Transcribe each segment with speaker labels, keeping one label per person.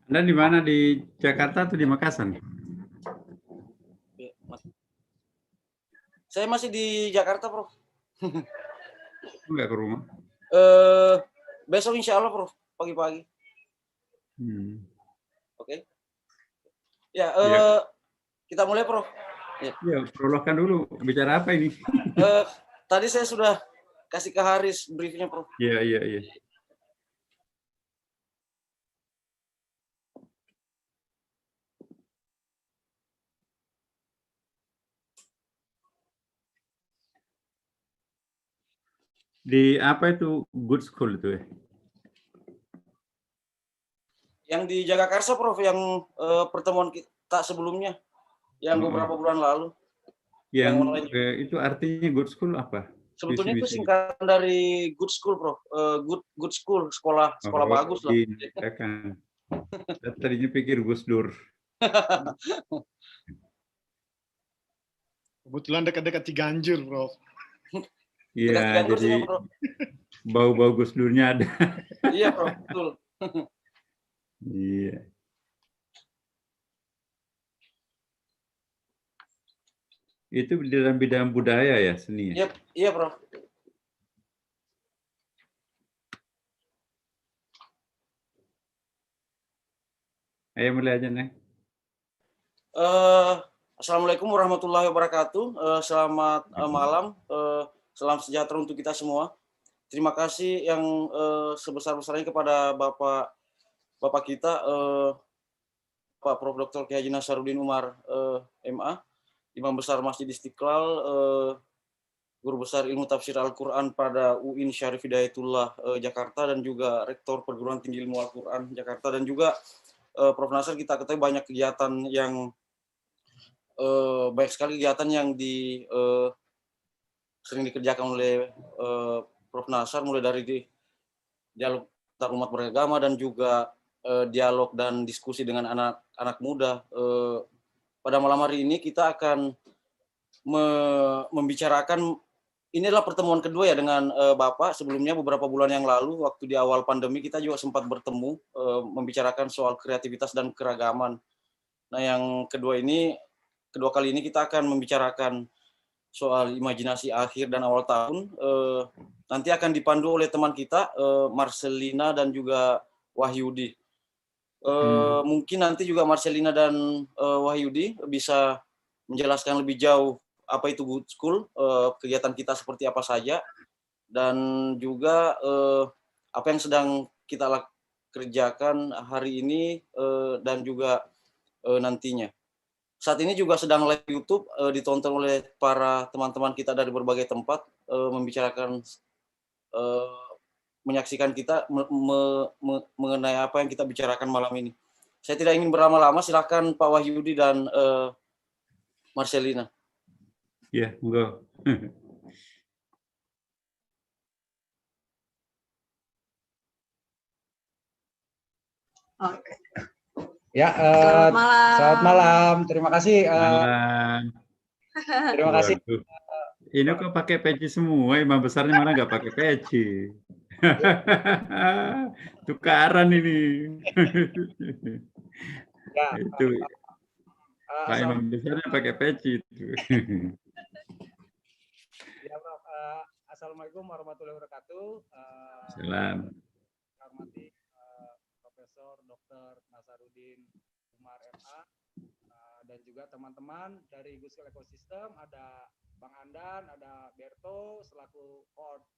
Speaker 1: Anda di mana? Di Jakarta atau di Makassar?
Speaker 2: Saya masih di Jakarta, Prof.
Speaker 1: Enggak ke rumah?
Speaker 2: Besok insya Allah, Prof. Pagi-pagi. Oke. Ya,
Speaker 1: Ya.
Speaker 2: kita mulai, Prof.
Speaker 1: Ya, prologkan dulu. Bicara apa ini?
Speaker 2: Tadi saya sudah kasih ke Haris briefnya, Prof.
Speaker 1: Iya, iya, iya. Di apa itu good school itu ya?
Speaker 2: Yang di Jagakarsa, Prof, yang pertemuan kita sebelumnya, yang beberapa bulan lalu.
Speaker 1: Yang itu artinya good school apa?
Speaker 2: Sebetulnya itu singkatan dari good school, Prof. Good school, sekolah bagus lah.
Speaker 1: Tadinya pikir Gus Dur.
Speaker 3: Kebetulan dekat-dekat Ciganjur, Prof.
Speaker 1: Iya, jadi bau-bau Gus Durnya ada.
Speaker 2: Iya, Prof, betul.
Speaker 1: Iya. Itu dalam bidang budaya ya, seni?
Speaker 2: Iya, Prof.
Speaker 1: Ayo mulai aja, Neng.
Speaker 2: Assalamualaikum warahmatullahi wabarakatuh. Selamat malam. Salam sejahtera untuk kita semua. Terima kasih yang sebesar-besarnya kepada Bapak kita, Pak Prof. Dr. Kiai Haji Nasaruddin Umar, MA, Imam Besar Masjid Istiqlal, Guru Besar Ilmu Tafsir Al-Quran pada UIN Syarif Hidayatullah Jakarta, dan juga Rektor Perguruan Tinggi Ilmu Al-Quran Jakarta, dan juga Prof. Nasar, kita ketahui banyak kegiatan yang banyak sekali kegiatan yang sering dikerjakan oleh Prof. Nasar, mulai dari dialog antar umat beragama dan juga dialog dan diskusi dengan anak-anak muda. Pada malam hari ini kita akan membicarakan, ini adalah pertemuan kedua ya dengan Bapak. Sebelumnya beberapa bulan yang lalu waktu di awal pandemi kita juga sempat bertemu membicarakan soal kreativitas dan keragaman. Nah, yang kedua kali ini kita akan membicarakan soal imajinasi akhir dan awal tahun. Nanti akan dipandu oleh teman kita, Marcelina dan juga Wahyudi. Mungkin nanti juga Marcelina dan Wahyudi bisa menjelaskan lebih jauh apa itu good school, kegiatan kita seperti apa saja, dan juga apa yang sedang kita kerjakan hari ini dan juga nantinya. Saat ini juga sedang live YouTube, ditonton oleh para teman-teman kita dari berbagai tempat, membicarakan, menyaksikan kita mengenai apa yang kita bicarakan malam ini. Saya tidak ingin berlama-lama, silakan Pak Wahyudi dan Marcelina.
Speaker 1: Ya, monggo.
Speaker 4: Oke.
Speaker 5: Ya, selamat malam. Terima kasih. Terima kasih.
Speaker 1: Ini kok pakai peci semua, imam besarnya mana nggak pakai peci? Tukaran ini.
Speaker 5: Ya,
Speaker 1: itu Pak imam besarnya pakai peci itu.
Speaker 5: Ya, Prof. Assalamualaikum warahmatullahi wabarakatuh.
Speaker 1: Salam.
Speaker 5: Hormati Profesor Dr. Nasaruddin Umar MA, dan juga teman-teman dari Good School Ecosystem. Ada Bang Andan, ada Berto selaku coach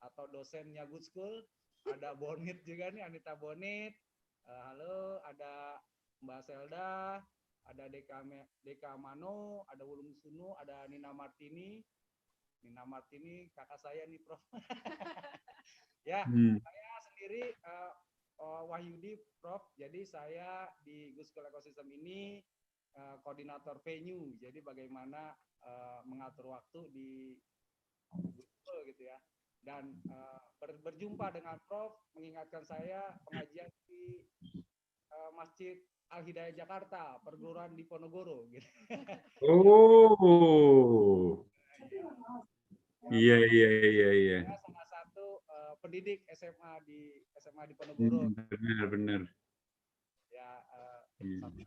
Speaker 5: atau dosennya Good School, ada Bonit juga nih, Anita Bonit. Halo, ada Mbak Selda, ada Deka Mano, ada Wulung Sunu, ada Nina Martini. Nina Martini kakak saya nih, Prof. Ya, saya sendiri Wahyudi, Prof. Jadi saya di Good School Ecosystem ini koordinator venue. Jadi bagaimana mengatur waktu di Good School gitu ya. Dan berjumpa dengan Prof mengingatkan saya pengajian di Masjid Al-Hidayah Jakarta, perguruan di Ponorogo gitu.
Speaker 1: Oh. Iya.
Speaker 5: Salah satu pendidik SMA di Ponorogo.
Speaker 1: Benar.
Speaker 5: Ya,
Speaker 1: Iya.
Speaker 5: sama,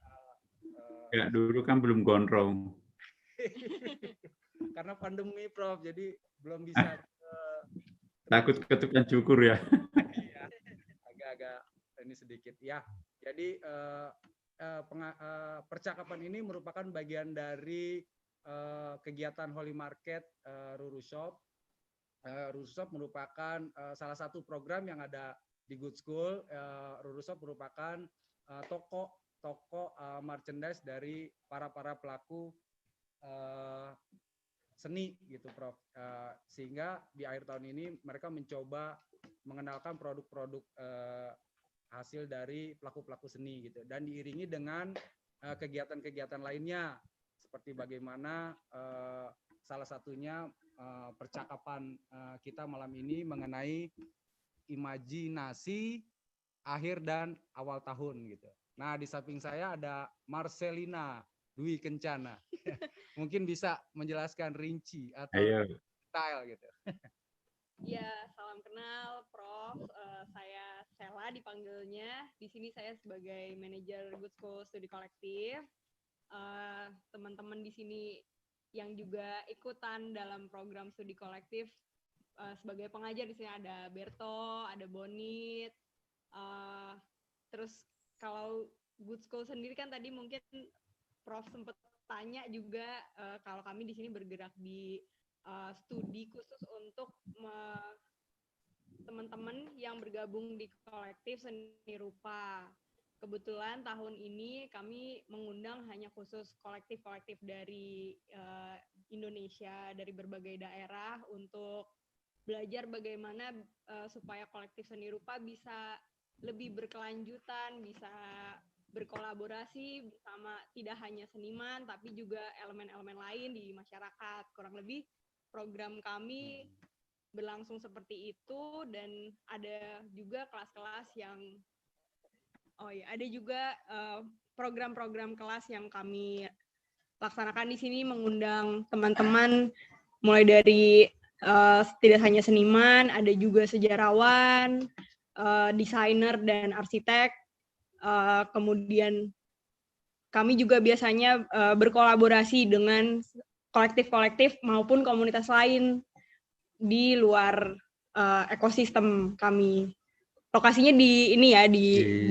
Speaker 1: Ya, dulu kan belum gondrong.
Speaker 5: karena pandemi Prof, jadi belum bisa
Speaker 1: Takut ketukan cukur ya.
Speaker 5: iya, agak-agak ini sedikit ya. Jadi percakapan ini merupakan bagian dari kegiatan Holy Market Ruru Shop. Ruru Shop merupakan salah satu program yang ada di Good School. Ruru Shop merupakan toko merchandise dari para pelaku seni gitu Prof. Sehingga di akhir tahun ini mereka mencoba mengenalkan produk-produk hasil dari pelaku-pelaku seni gitu, dan diiringi dengan kegiatan-kegiatan lainnya seperti bagaimana salah satunya percakapan kita malam ini mengenai imajinasi akhir dan awal tahun gitu. Nah, di samping saya ada Marcelina Dwi Kencana. Mungkin bisa menjelaskan rinci atau
Speaker 1: Ayo.
Speaker 5: detail gitu.
Speaker 4: Ya, salam kenal Prof. Saya Sela dipanggilnya. Di sini saya sebagai manajer Good School Studi Kolektif. Teman-teman di sini yang juga ikutan dalam program studi kolektif sebagai pengajar di sini ada Berto, ada Bonit. Terus kalau Good School sendiri kan tadi mungkin Prof sempat tanya juga kalau kami di sini bergerak di studi khusus untuk teman-teman yang bergabung di kolektif seni rupa. Kebetulan tahun ini kami mengundang hanya khusus kolektif-kolektif dari Indonesia, dari berbagai daerah untuk belajar bagaimana supaya kolektif seni rupa bisa lebih berkelanjutan, bisa berkolaborasi bersama tidak hanya seniman, tapi juga elemen-elemen lain di masyarakat. Kurang lebih program kami berlangsung seperti itu, dan ada juga kelas-kelas yang ada juga program-program kelas yang kami laksanakan di sini, mengundang teman-teman mulai dari tidak hanya seniman, ada juga sejarawan, desainer dan arsitek. Kemudian kami juga biasanya berkolaborasi dengan kolektif-kolektif maupun komunitas lain di luar ekosistem kami. Lokasinya di ini ya, di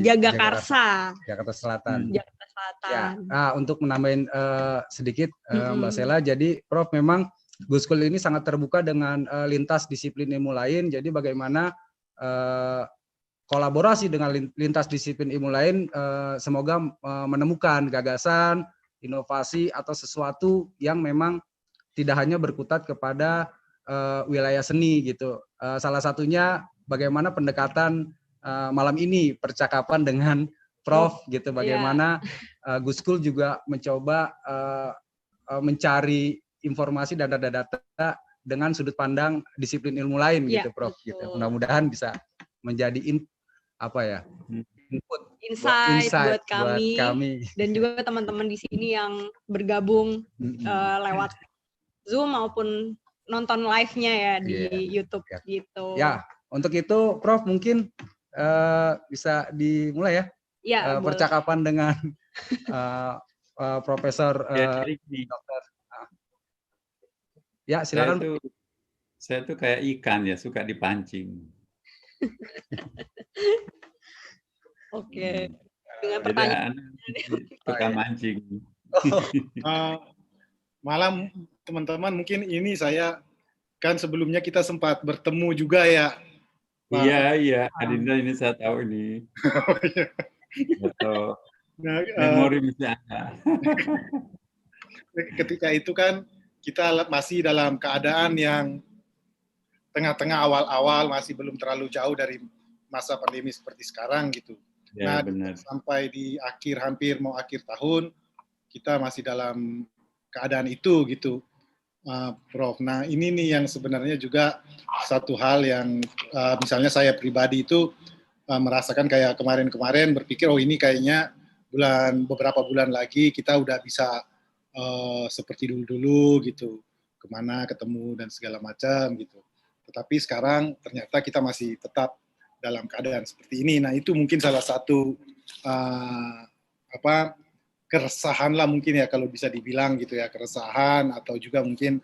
Speaker 4: Jagakarsa.
Speaker 6: Jakarta Selatan.
Speaker 4: Jakarta Selatan.
Speaker 6: Ya, nah, untuk menambahin sedikit Mbak Sela, jadi Prof memang Good School ini sangat terbuka dengan lintas disiplin ilmu lain. Jadi bagaimana kolaborasi dengan lintas disiplin ilmu lain, semoga menemukan gagasan, inovasi atau sesuatu yang memang tidak hanya berkutat kepada wilayah seni gitu. Salah satunya bagaimana pendekatan malam ini percakapan dengan Prof gitu, bagaimana Good School juga mencoba mencari informasi dan data-data dengan sudut pandang disiplin ilmu lain gitu Prof gitu. Mudah-mudahan bisa menjadi insight buat kami
Speaker 4: dan juga teman-teman di sini yang bergabung lewat Zoom maupun nonton live-nya ya di YouTube gitu.
Speaker 6: Ya, untuk itu Prof mungkin bisa dimulai ya, percakapan dengan Profesor Dokter. Ya, silakan.
Speaker 1: Saya tuh kayak ikan ya, suka dipancing.
Speaker 4: Oke. Dengan pertanyaan
Speaker 1: suka mancing.
Speaker 3: Malam teman-teman, mungkin ini saya kan sebelumnya kita sempat bertemu juga ya.
Speaker 1: Iya, Adinda ini saya tahu ini. Atau memori masih ada.
Speaker 3: Ketika itu kan kita masih dalam keadaan yang tengah-tengah awal-awal, masih belum terlalu jauh dari masa pandemi seperti sekarang gitu.
Speaker 1: Ya,
Speaker 3: nah,
Speaker 1: benar.
Speaker 3: Sampai di hampir mau akhir tahun, kita masih dalam keadaan itu gitu, Prof. Nah, ini nih yang sebenarnya juga satu hal yang misalnya saya pribadi itu merasakan kayak kemarin-kemarin berpikir, oh ini kayaknya beberapa bulan lagi kita udah bisa seperti dulu-dulu gitu, kemana ketemu dan segala macam gitu. Tetapi sekarang ternyata kita masih tetap dalam keadaan seperti ini. Nah, itu mungkin salah satu apa keresahan lah mungkin ya kalau bisa dibilang gitu ya, keresahan atau juga mungkin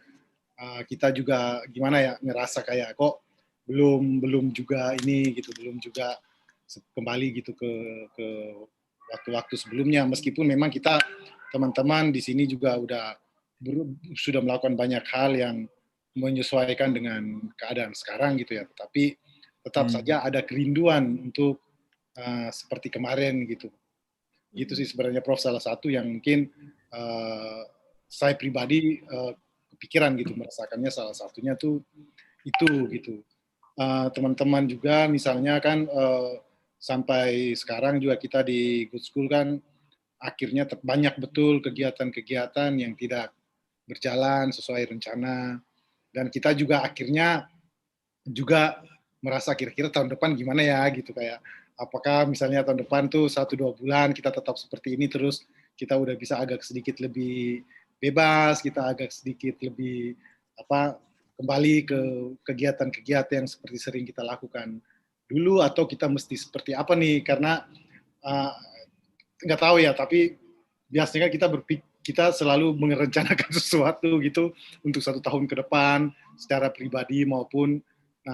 Speaker 3: kita juga gimana ya ngerasa kayak kok belum juga ini gitu, belum juga kembali gitu ke waktu-waktu sebelumnya, meskipun memang kita teman-teman di sini juga sudah melakukan banyak hal yang menyesuaikan dengan keadaan sekarang gitu ya, tetapi tetap saja ada kerinduan untuk seperti kemarin gitu. Gitu sih sebenarnya Prof, salah satu yang mungkin saya pribadi kepikiran gitu, merasakannya salah satunya tuh itu gitu. Teman-teman juga misalnya kan sampai sekarang juga kita di Good School kan akhirnya banyak betul kegiatan-kegiatan yang tidak berjalan sesuai rencana, dan kita juga akhirnya juga merasa kira-kira tahun depan gimana ya gitu, kayak apakah misalnya tahun depan tuh 1-2 bulan kita tetap seperti ini terus kita udah bisa agak sedikit lebih bebas, kita agak sedikit lebih kembali ke kegiatan-kegiatan yang seperti sering kita lakukan dulu, atau kita mesti seperti apa nih, karena nggak tahu ya, tapi biasanya kita selalu merencanakan sesuatu gitu untuk 1 tahun ke depan secara pribadi maupun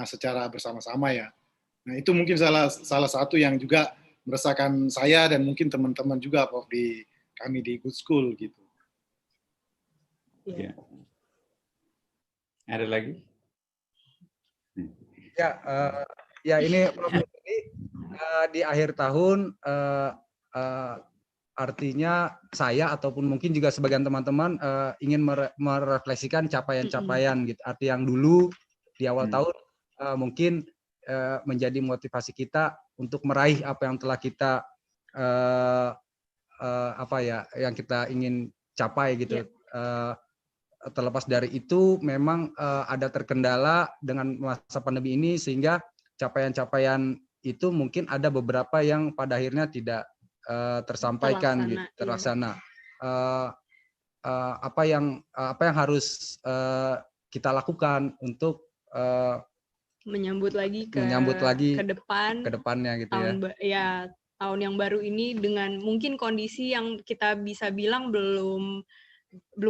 Speaker 3: secara bersama-sama ya. Nah itu mungkin salah satu yang juga merasakan saya dan mungkin teman-teman juga Prof kami di Good School gitu.
Speaker 1: Ya. Ada lagi?
Speaker 6: Ya ini Prof, di akhir tahun artinya saya ataupun mungkin juga sebagian teman-teman ingin merefleksikan capaian-capaian gitu. Arti yang dulu di awal tahun mungkin menjadi motivasi kita untuk meraih apa yang telah kita yang kita ingin capai gitu. Terlepas dari itu memang ada terkendala dengan masa pandemi ini, sehingga capaian-capaian itu mungkin ada beberapa yang pada akhirnya tidak tersampaikan gitu, terlaksana. Apa yang harus kita lakukan untuk
Speaker 4: menyambut lagi ke
Speaker 6: depannya gitu
Speaker 4: tahun yang baru ini dengan mungkin kondisi yang kita bisa bilang belum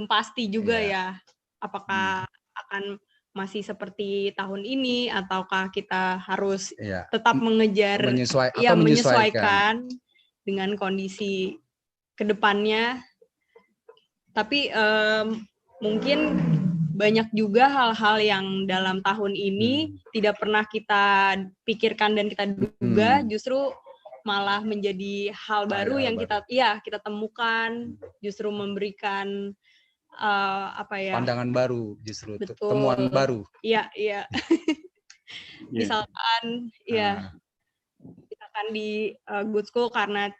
Speaker 4: pasti juga ya, apakah akan masih seperti tahun ini ataukah kita harus tetap menyesuaikan dengan kondisi kedepannya. Tapi mungkin banyak juga hal-hal yang dalam tahun ini tidak pernah kita pikirkan dan kita duga, justru malah menjadi hal baru yang kita temukan, justru memberikan
Speaker 6: pandangan baru, justru
Speaker 4: betul,
Speaker 6: temuan baru.
Speaker 4: Iya. Misalkan di Good School karena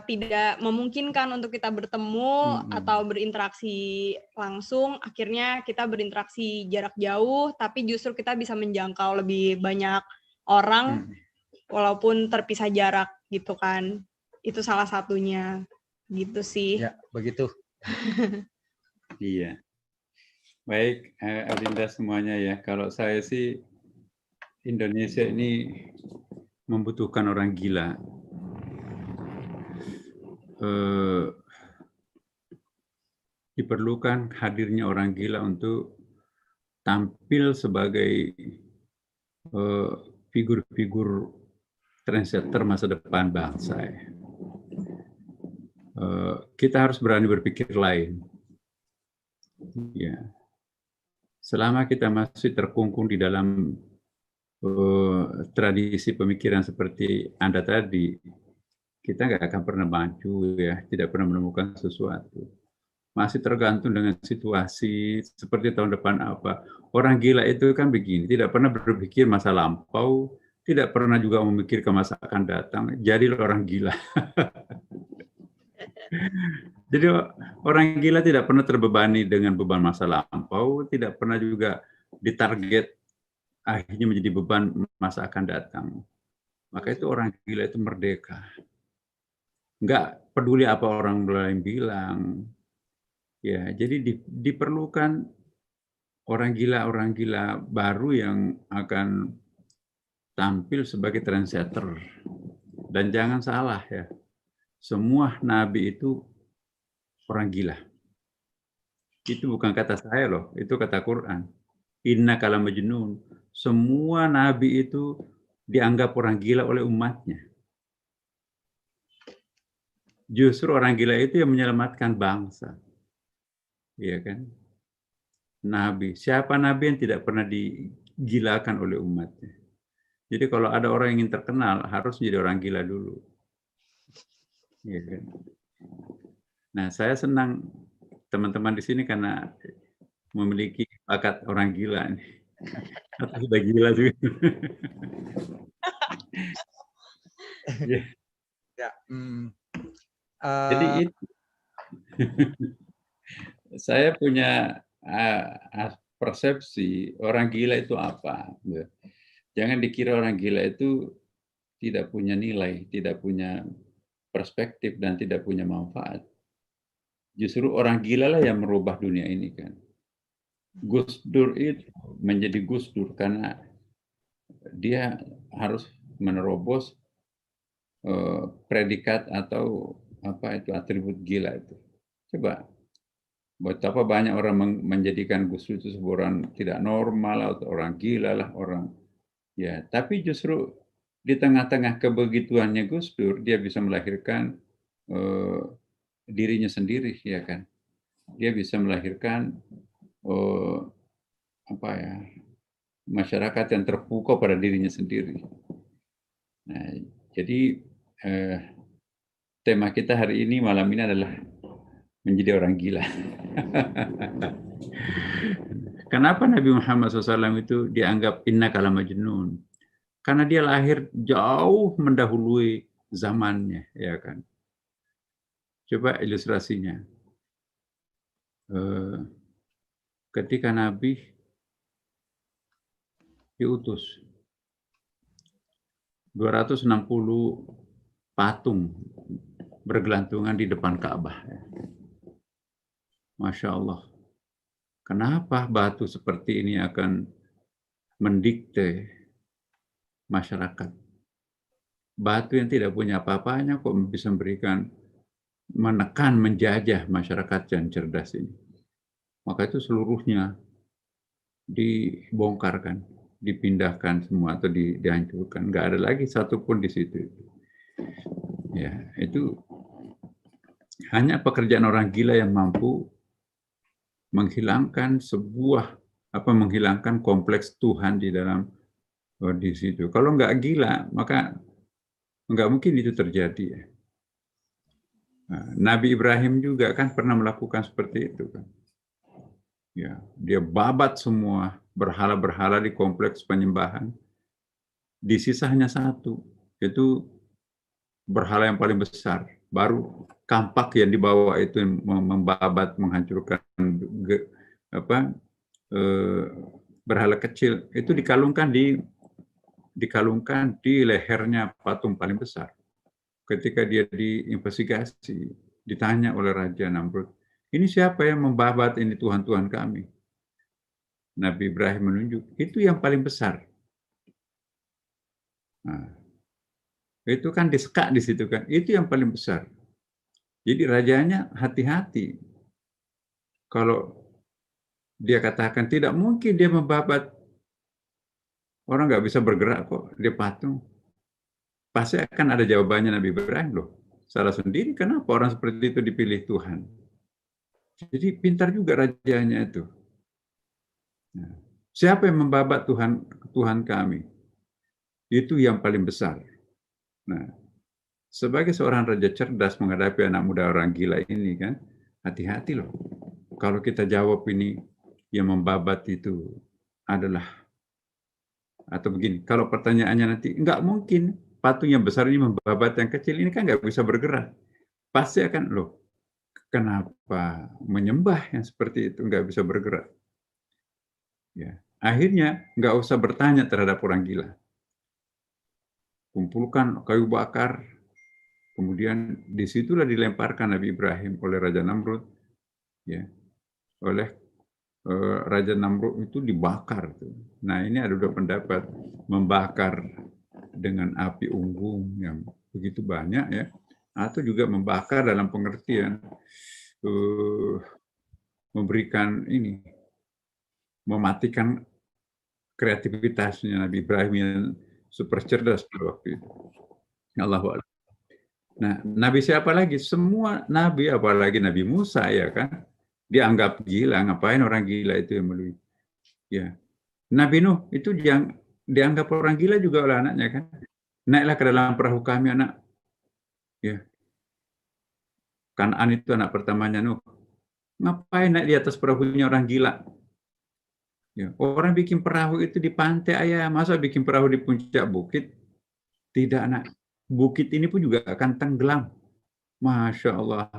Speaker 4: tidak memungkinkan untuk kita bertemu atau berinteraksi langsung, akhirnya kita berinteraksi jarak jauh, tapi justru kita bisa menjangkau lebih banyak orang walaupun terpisah jarak gitu kan. Itu salah satunya gitu sih.
Speaker 6: Ya, begitu.
Speaker 1: Iya. Baik, Adinda semuanya ya. Kalau saya sih Indonesia ini membutuhkan orang gila. Diperlukan hadirnya orang gila untuk tampil sebagai figur-figur trendsetter masa depan bangsa. Kita harus berani berpikir lain. Ya. Selama kita masih terkungkung di dalam tradisi pemikiran seperti Anda tadi, kita nggak akan pernah maju ya, tidak pernah menemukan sesuatu. Masih tergantung dengan situasi seperti tahun depan apa. Orang gila itu kan begini, tidak pernah berpikir masa lampau, tidak pernah juga memikirkan masa akan datang. Jadilah orang gila. Jadi orang gila tidak pernah terbebani dengan beban masa lampau, tidak pernah juga ditarget akhirnya menjadi beban masa akan datang. Maka itu orang gila itu merdeka. Nggak peduli apa orang lain bilang. Ya, jadi diperlukan orang gila baru yang akan tampil sebagai trendsetter. Dan jangan salah ya, semua nabi itu orang gila. Itu bukan kata saya loh, itu kata Quran. Inna kala majnun. Semua nabi itu dianggap orang gila oleh umatnya. Justru orang gila itu yang menyelamatkan bangsa. Iya kan? Nabi. Siapa nabi yang tidak pernah digilakan oleh umatnya? Jadi kalau ada orang yang ingin terkenal, harus menjadi orang gila dulu. Iya kan? Nah, saya senang teman-teman di sini karena memiliki bakat orang gila. Atau sudah gila juga. Ya.
Speaker 6: Ya.
Speaker 1: Jadi itu. Saya punya persepsi orang gila itu apa. Jangan dikira orang gila itu tidak punya nilai, tidak punya perspektif, dan tidak punya manfaat. Justru orang gila lah yang merubah dunia ini kan. Gus Dur itu menjadi Gus Dur karena dia harus menerobos predikat atau apa itu atribut gila itu. Coba betapa banyak orang menjadikan Gus Dur itu seorang tidak normal atau orang gila lah orang. Ya, tapi justru di tengah-tengah kebegituannya Gus Dur, dia bisa melahirkan dirinya sendiri, ya kan? Dia bisa melahirkan masyarakat yang terpukau pada dirinya sendiri. Nah, jadi tema kita hari ini malam ini adalah menjadi orang gila. Kenapa Nabi Muhammad SAW itu dianggap inna kala majnun? Karena dia lahir jauh mendahului zamannya, ya kan? Coba ilustrasinya. Ketika Nabi diutus, 260 patung bergelantungan di depan Ka'bah. Masya Allah. Kenapa batu seperti ini akan mendikte masyarakat? Batu yang tidak punya apa-apanya kok bisa memberikan, menekan, menjajah masyarakat yang cerdas ini. Maka itu seluruhnya dibongkarkan, dipindahkan semua atau dihancurkan. Nggak ada lagi satupun di situ. Ya, itu hanya pekerjaan orang gila yang mampu menghilangkan menghilangkan kompleks Tuhan di dalam di situ. Kalau nggak gila, maka nggak mungkin itu terjadi. Nabi Ibrahim juga kan pernah melakukan seperti itu kan. Ya, dia babat semua berhala-berhala di kompleks penyembahan. Di sisa hanya satu, itu berhala yang paling besar. Baru kampak yang dibawa itu yang membabat, menghancurkan berhala kecil. Itu dikalungkan di lehernya patung paling besar. Ketika dia diinvestigasi, ditanya oleh Raja Namrud, ini siapa yang membabat ini Tuhan-Tuhan kami? Nabi Ibrahim menunjuk, itu yang paling besar. Nah, itu kan disekak di situ kan, itu yang paling besar. Jadi rajanya hati-hati. Kalau dia katakan tidak mungkin dia membabat, orang nggak bisa bergerak kok, dia patung. Pasti akan ada jawabannya Nabi Ibrahim loh. Salah sendiri, kenapa orang seperti itu dipilih Tuhan? Jadi pintar juga rajanya itu. Nah, siapa yang membabat Tuhan kami? Itu yang paling besar. Nah, sebagai seorang raja cerdas menghadapi anak muda orang gila ini kan, hati-hati loh. Kalau kita jawab ini yang membabat itu adalah, atau begini, kalau pertanyaannya nanti, enggak mungkin patung yang besar ini membabat yang kecil, ini kan nggak bisa bergerak. Pasti akan, loh, kenapa menyembah yang seperti itu nggak bisa bergerak? Ya, akhirnya nggak usah bertanya terhadap orang gila. Kumpulkan kayu bakar, kemudian disitulah dilemparkan Nabi Ibrahim oleh Raja Namrud. Ya, oleh Raja Namrud itu dibakar. Nah, ini ada dua pendapat, membakar dengan api unggun yang begitu banyak ya, atau juga membakar dalam pengertian memberikan ini, mematikan kreativitasnya Nabi Ibrahim yang super cerdas pada waktu itu. Allahu Akbar. Nah, Nabi siapa lagi? Semua Nabi, apalagi Nabi Musa ya kan, dianggap gila. Ngapain orang gila itu yang melalui? Ya, Nabi Nuh itu yang dianggap orang gila juga oleh anaknya kan. Naiklah ke dalam perahu kami anak. Ya, Kan'an itu anak pertamanya Nuh. Ngapain naik di atas perahunya orang gila? Ya, orang bikin perahu itu di pantai ayah, masa bikin perahu di puncak bukit? Tidak, anak. Bukit ini pun juga akan tenggelam. Masya Allah.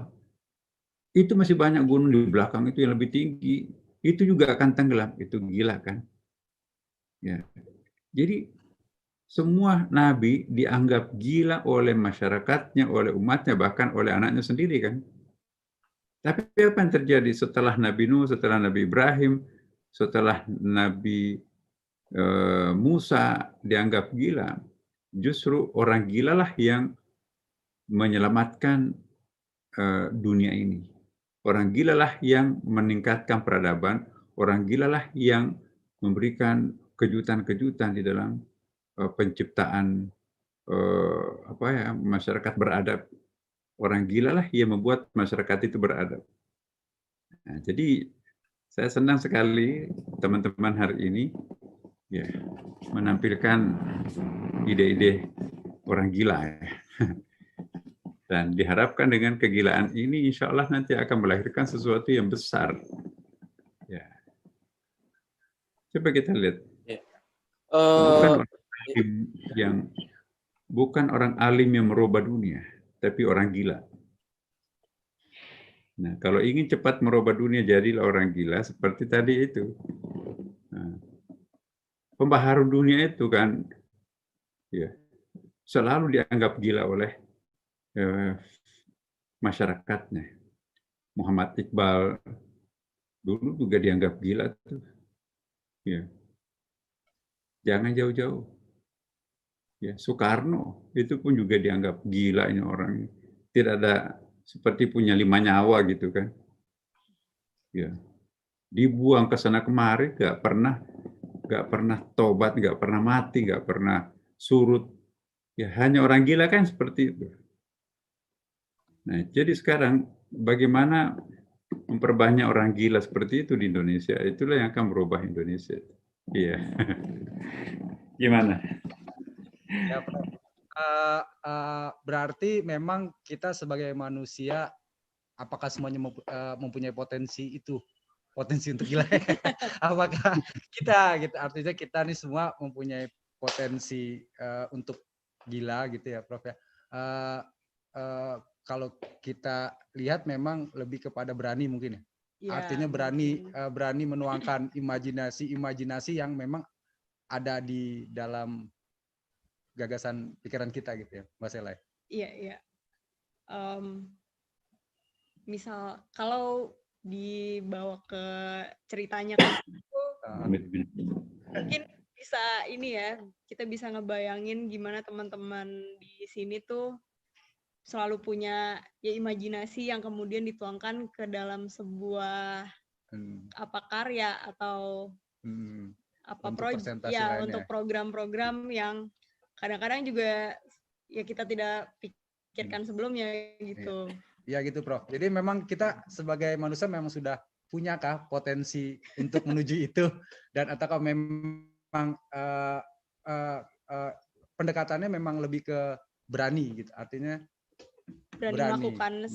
Speaker 1: Itu masih banyak gunung di belakang itu yang lebih tinggi. Itu juga akan tenggelam. Itu gila kan? Ya. Jadi semua nabi dianggap gila oleh masyarakatnya, oleh umatnya, bahkan oleh anaknya sendiri kan. Tapi apa yang terjadi setelah Nabi Nuh, setelah Nabi Ibrahim, setelah Nabi Musa dianggap gila? Justru orang gila lah yang menyelamatkan dunia ini. Orang gila lah yang meningkatkan peradaban, orang gila lah yang memberikan kejutan-kejutan di dalam penciptaan masyarakat beradab. Orang gila lah yang membuat masyarakat itu beradab. Nah, jadi saya senang sekali teman-teman hari ini ya menampilkan ide-ide orang gila ya. Dan diharapkan dengan kegilaan ini insya Allah nanti akan melahirkan sesuatu yang besar. Ya. Coba kita lihat. Bukan orang alim yang merubah dunia, tapi orang gila. Nah, kalau ingin cepat merubah dunia, jadilah orang gila seperti tadi itu. Nah, pembaharu dunia itu kan ya, selalu dianggap gila oleh masyarakatnya. Muhammad Iqbal dulu juga dianggap gila tuh. Ya. Jangan jauh-jauh. Ya, Soekarno itu pun juga dianggap gila ini orang. Tidak ada seperti punya 5 nyawa gitu kan. Ya. Dibuang ke sana kemari, nggak pernah tobat, nggak pernah mati, nggak pernah surut. Ya, hanya orang gila kan seperti itu. Nah, jadi sekarang bagaimana memperbanyak orang gila seperti itu di Indonesia? Itulah yang akan merubah Indonesia. Iya. Gimana?
Speaker 6: Ya, berarti memang kita sebagai manusia, apakah semuanya mempunyai potensi itu? Potensi untuk gila? Apakah kita, gitu, artinya kita nih semua mempunyai potensi untuk gila gitu ya, Prof ya? Kalau kita lihat memang lebih kepada berani mungkin ya. Ya, artinya berani menuangkan imajinasi yang memang ada di dalam gagasan pikiran kita gitu ya, Mbak Sela.
Speaker 4: Iya, iya. Misal kalau dibawa ke ceritanya kan mungkin bisa ini ya, kita bisa ngebayangin gimana teman-teman di sini tuh selalu punya ya imajinasi yang kemudian dituangkan ke dalam sebuah apa karya atau apa proyek ya untuk program-program yang kadang-kadang juga ya kita tidak pikirkan sebelumnya gitu.
Speaker 6: Ya gitu, Prof. Jadi memang kita sebagai manusia memang sudah punyakah potensi untuk menuju itu, dan ataukah memang pendekatannya memang lebih ke berani gitu, artinya
Speaker 4: berani melakukan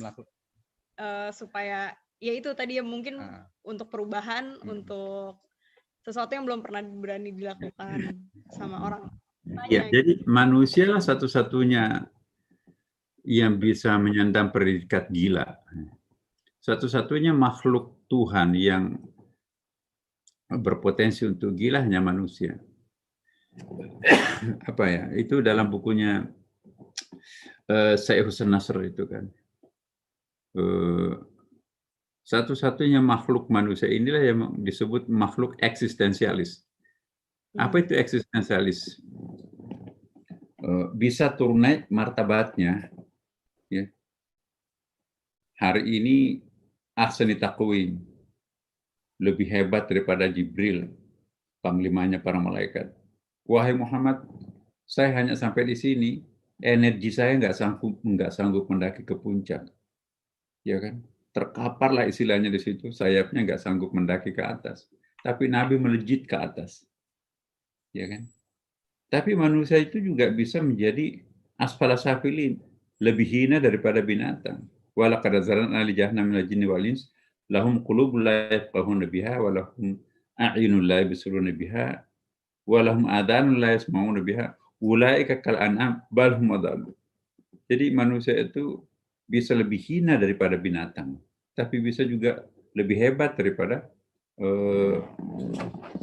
Speaker 4: supaya ya itu tadi ya mungkin untuk perubahan, untuk sesuatu yang belum pernah berani dilakukan sama orang.
Speaker 1: Ya, jadi manusia lah satu-satunya yang bisa menyandang predikat gila. Satu-satunya makhluk Tuhan yang berpotensi untuk gila hanya manusia. Apa ya? Itu dalam bukunya Syekh Hussein Nasr itu kan. Satu-satunya makhluk manusia inilah yang disebut makhluk eksistensialis. Apa itu eksistensialis? Bisa turun naik martabatnya Ya. Hari ini ahsani taqwim, lebih hebat daripada Jibril, panglimanya para malaikat. Wahai Muhammad, saya hanya sampai di sini, energi saya nggak sanggup mendaki ke puncak, ya kan? Terkaparlah istilahnya di situ, sayapnya nggak sanggup mendaki ke atas. Tapi Nabi melejit ke atas, ya kan? Tapi manusia itu juga bisa menjadi asfala safilin, lebih hina daripada binatang. Walaqad zara'na li jahannama minal jinni wal ins lahum qulubun la yafqahuna biha wa lahum a'yunun la yubsiruna biha wa lahum adhanun la yasma'una biha ulaika kal an'am bal hum adall. Jadi manusia itu bisa lebih hina daripada binatang, tapi bisa juga lebih hebat daripada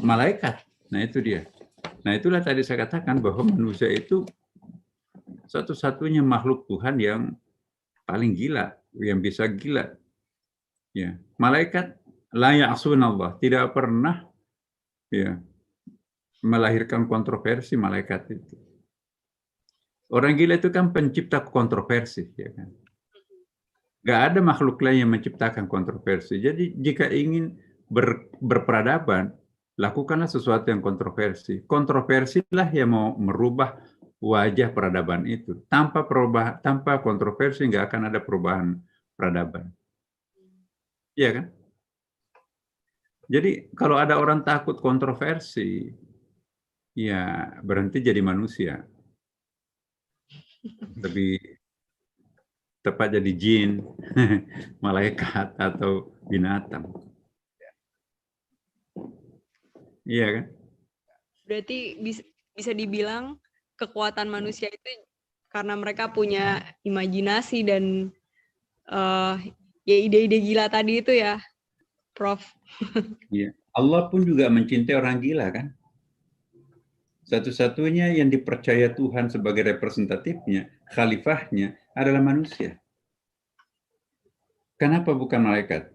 Speaker 1: malaikat. Nah itu dia. Nah itulah tadi saya katakan bahwa manusia itu satu-satunya makhluk Tuhan yang paling gila, yang bisa gila. Ya, malaikat la ya'sunallah, tidak pernah ya melahirkan kontroversi malaikat itu. Orang gila itu kan pencipta kontroversi, ya kan. Gak ada makhluk lain yang menciptakan kontroversi. Jadi jika ingin berperadaban, lakukanlah sesuatu yang kontroversi. Kontroversilah yang mau merubah wajah peradaban itu. Tanpa kontroversi nggak akan ada perubahan peradaban. Iya kan? Jadi kalau ada orang takut kontroversi, ya berhenti jadi manusia. Lebih tepat jadi jin, malaikat atau binatang. Iya kan?
Speaker 4: Berarti bisa dibilang kekuatan manusia itu karena mereka punya imajinasi dan ya ide-ide gila tadi itu ya, Prof.
Speaker 1: Ya. Allah pun juga mencintai orang gila kan? Satu-satunya yang dipercaya Tuhan sebagai representatifnya, khalifahnya adalah manusia. Kenapa bukan malaikat?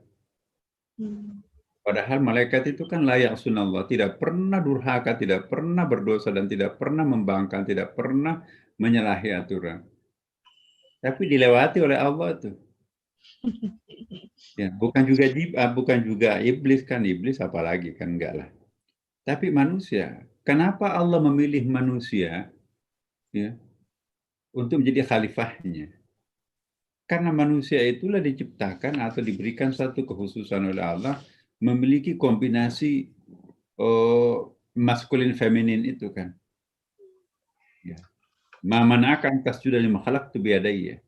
Speaker 1: Padahal malaikat itu kan layak sunallah, tidak pernah durhaka, tidak pernah berdosa, dan tidak pernah membangkang, tidak pernah menyalahi aturan. Tapi dilewati oleh Allah itu. Ya, bukan juga iblis kan, iblis apalagi kan, enggak lah. Tapi manusia, kenapa Allah memilih manusia ya untuk menjadi khalifahnya? Karena manusia itulah diciptakan atau diberikan satu kekhususan oleh Allah memiliki kombinasi maskulin feminin itu kan. Ya. Ma mana'aka an tasjuda lima khalaqtu biyadayya.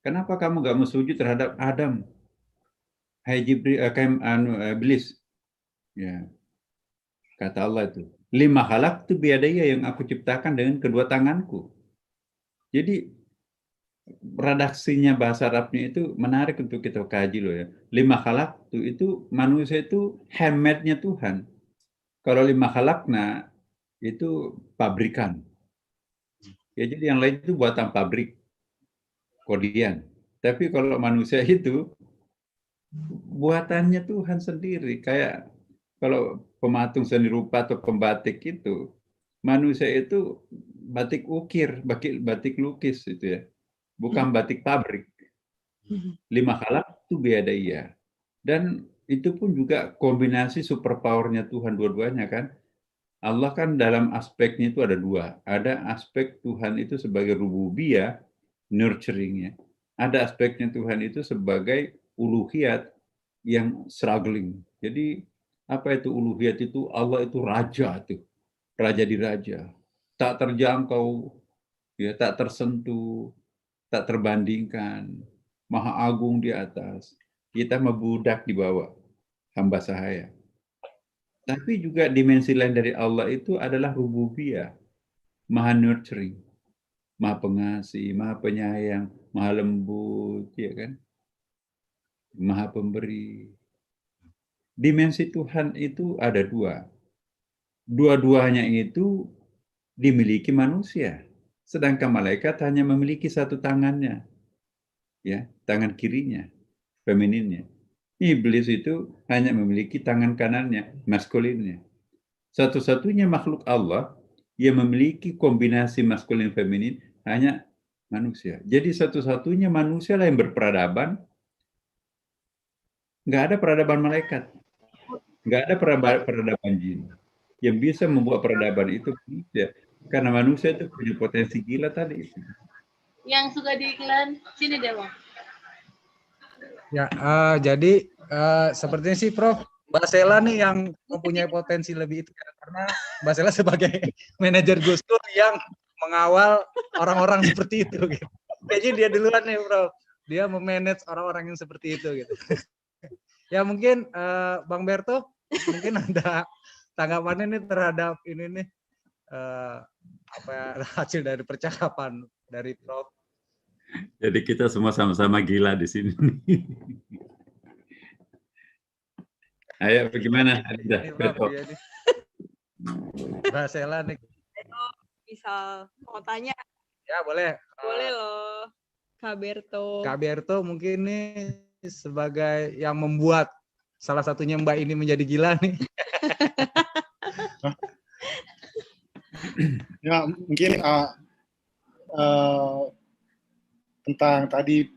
Speaker 1: Kenapa kamu gak mau sujud terhadap Adam? Hai Jibril, iblis. Ya. Kata Allah itu, lima khalaqtu biyadayya, yang aku ciptakan dengan kedua tanganku. Jadi redaksinya bahasa Arabnya itu menarik untuk kita kaji loh ya. Lima khalaqtu itu manusia itu handmade-nya Tuhan. Kalau lima khalaqna itu pabrikan. Ya jadi yang lain itu buatan pabrik, kodian. Tapi kalau manusia itu buatannya Tuhan sendiri. Kayak kalau pematung seni rupa atau pembatik itu, manusia itu batik ukir, batik lukis itu ya. Bukan batik pabrik. Lima khalaqtu biyadayya. Dan itu pun juga kombinasi superpowernya Tuhan dua-duanya kan. Allah kan dalam aspeknya itu ada dua. Ada aspek Tuhan itu sebagai rububiyah, nurturingnya. Ada aspeknya Tuhan itu sebagai uluhiyat yang struggling. Jadi apa itu uluhiyat itu? Allah itu raja tuh. Raja di raja. Tak terjangkau, ya, tak tersentuh, tak terbandingkan. Maha agung di atas. Kita membudak di bawah. Hamba sahaya. Tapi juga dimensi lain dari Allah itu adalah rububiyah, maha nurturing, maha pengasih, maha penyayang, maha lembut, ya kan? Maha pemberi. Dimensi Tuhan itu ada dua. Dua-duanya itu dimiliki manusia. Sedangkan malaikat hanya memiliki satu tangannya. Ya, tangan kirinya, femininnya. Iblis itu hanya memiliki tangan kanannya, maskulinnya. Satu-satunya makhluk Allah yang memiliki kombinasi maskulin feminin hanya Manusia. Jadi satu-satunya manusia lah yang berperadaban. Nggak ada peradaban malaikat. Nggak ada peradaban jin. Yang bisa membuat peradaban itu manusia. Karena manusia itu punya potensi gila tadi.
Speaker 7: Yang suka di iklan, sini deh Bang.
Speaker 6: Ya, jadi sepertinya sih Prof, Mbak Sela nih yang mempunyai potensi lebih itu karena Mbak Sela sebagai manajer Gus Dur yang mengawal orang-orang seperti itu gitu. Kayaknya dia duluan nih Prof. Dia memanage orang-orang yang seperti itu gitu. Ya mungkin Bang Berto mungkin ada tanggapannya nih terhadap ini nih hasil dari percakapan dari Prof.
Speaker 1: Jadi kita semua sama-sama gila di sini. Ayo bagaimana Adinda?
Speaker 6: Ini Prof, ya, nih. Mbak Sela nih.
Speaker 4: Misal mau tanya,
Speaker 6: Ya boleh.
Speaker 4: boleh loh. Kak Berto.
Speaker 6: Kak Berto mungkin nih sebagai yang membuat salah satunya Mbak ini menjadi gila nih.
Speaker 3: Ya mungkin tentang tadi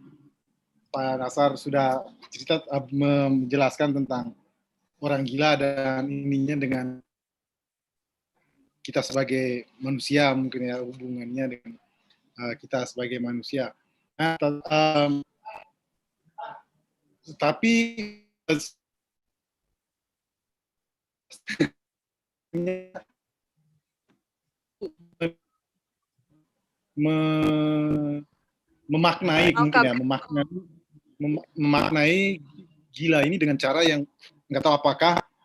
Speaker 3: Pak Nasar sudah cerita menjelaskan tentang orang gila dan ininya dengan kita sebagai manusia, mungkin ya hubungannya dengan kita sebagai manusia. Nah, tapi memaknai mungkin ya memaknai gila ini dengan cara yang nggak tahu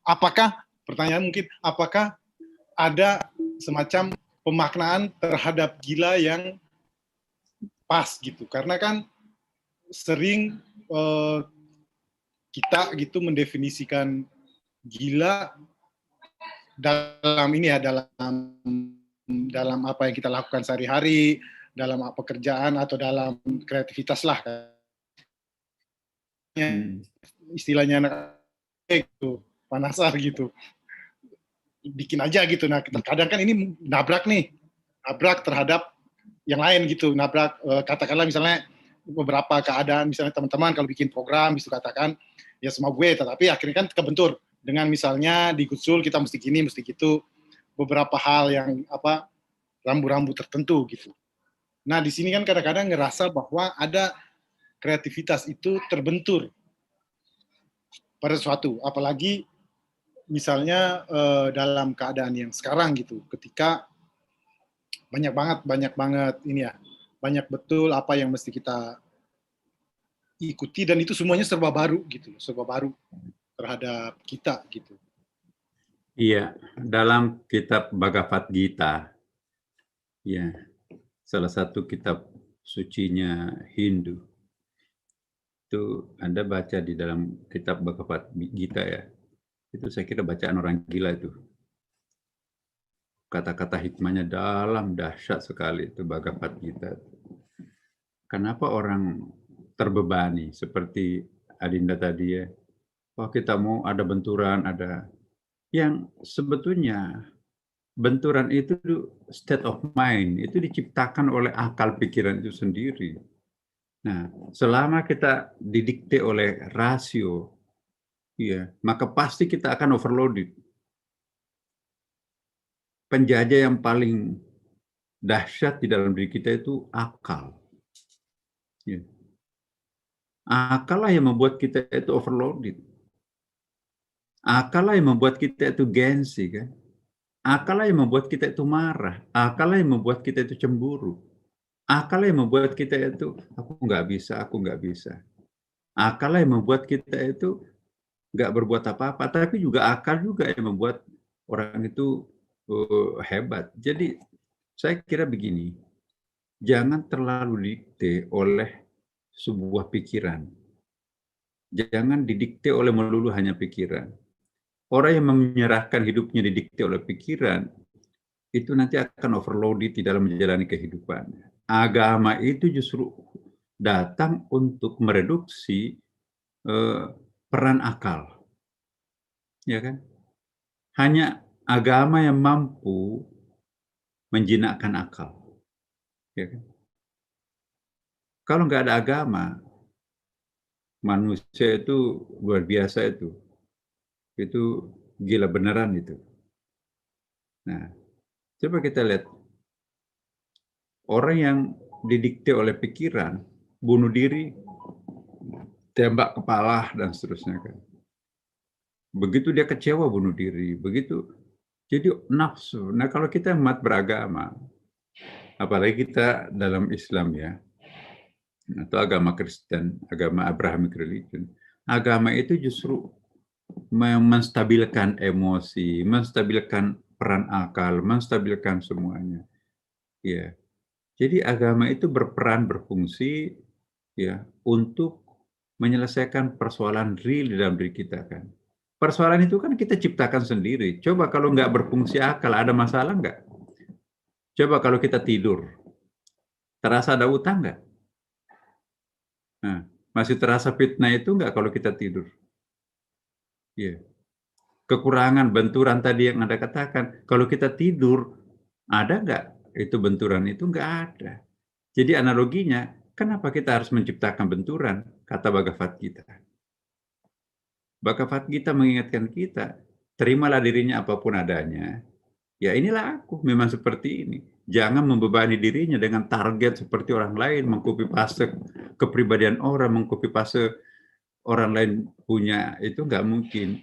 Speaker 3: apakah pertanyaan mungkin apakah ada semacam pemaknaan terhadap gila yang pas gitu, karena kan sering kita gitu mendefinisikan gila dalam ini ya dalam apa yang kita lakukan sehari-hari, dalam pekerjaan atau dalam kreativitas lah. Istilahnya anak itu panasar gitu. Bikin aja gitu. Nah, kadang kan ini nabrak terhadap yang lain gitu. Nabrak katakanlah misalnya beberapa keadaan, misalnya teman-teman kalau bikin program bisa katakan ya semua gue, tetapi akhirnya kan kebentur dengan misalnya di Gutsul kita mesti gini, mesti gitu, beberapa hal yang rambu-rambu tertentu gitu. Nah, di sini kan kadang-kadang ngerasa bahwa ada kreativitas itu terbentur pada sesuatu, apalagi misalnya dalam keadaan yang sekarang gitu, ketika banyak banget ini ya, banyak betul apa yang mesti kita ikuti dan itu semuanya serba baru gitu, serba baru terhadap kita gitu.
Speaker 1: Iya, dalam kitab Bhagavad Gita, ya, salah satu kitab sucinya Hindu, itu Anda baca di dalam kitab Bhagavad Gita ya, itu saya kira bacaan orang gila itu. Kata-kata hikmahnya dalam, dahsyat sekali itu Bhagavad Gita. Kenapa orang terbebani seperti Adinda tadi ya, kita mau ada benturan, ada yang sebetulnya benturan itu state of mind, itu diciptakan oleh akal pikiran itu sendiri. Nah, selama kita didikte oleh rasio, ya, maka pasti kita akan overloaded. Penjajah yang paling dahsyat di dalam diri kita itu akal. Ya. Akal lah yang membuat kita itu overloaded. Akal lah yang membuat kita itu gengsi kan. Akal lah yang membuat kita itu marah. Akal lah yang membuat kita itu cemburu. Akal lah yang membuat kita itu aku nggak bisa. Akal lah yang membuat kita itu nggak berbuat apa-apa. Tapi juga akal juga yang membuat orang itu hebat. Jadi saya kira begini, jangan terlalu didikte oleh sebuah pikiran. Jangan didikte oleh melulu hanya pikiran. Orang yang menyerahkan hidupnya didikte oleh pikiran, itu nanti akan overloaded di dalam menjalani kehidupan. Agama itu justru datang untuk mereduksi peran akal. Ya kan? Hanya agama yang mampu menjinakkan akal. Ya kan? Kalau nggak ada agama, manusia itu luar biasa itu gila beneran itu. Nah, coba kita lihat orang yang didikte oleh pikiran, bunuh diri, tembak kepala dan seterusnya kan. Begitu dia kecewa bunuh diri, begitu jadi nafsu. Nah, kalau kita umat beragama, apalagi kita dalam Islam ya, atau agama Kristen, agama Abrahamic religion, agama itu justru menstabilkan emosi, menstabilkan peran akal, menstabilkan semuanya. Ya. Jadi agama itu berfungsi ya untuk menyelesaikan persoalan real di dalam diri kita kan. Persoalan itu kan kita ciptakan sendiri. Coba kalau nggak berfungsi akal, ada masalah nggak? Coba kalau kita tidur, terasa ada utang nggak? Nah, masih terasa fitnah itu nggak kalau kita tidur? Iya. Kekurangan, benturan tadi yang Anda katakan, kalau kita tidur, ada nggak itu benturan itu? Nggak ada. Jadi analoginya, kenapa kita harus menciptakan benturan? Kata Bhagavad Gita. Bhagavad Gita mengingatkan kita, terimalah dirinya apapun adanya. Ya inilah aku, memang seperti ini. Jangan membebani dirinya dengan target seperti orang lain, mengcopy paste kepribadian orang, mengcopy paste orang lain punya, itu nggak mungkin.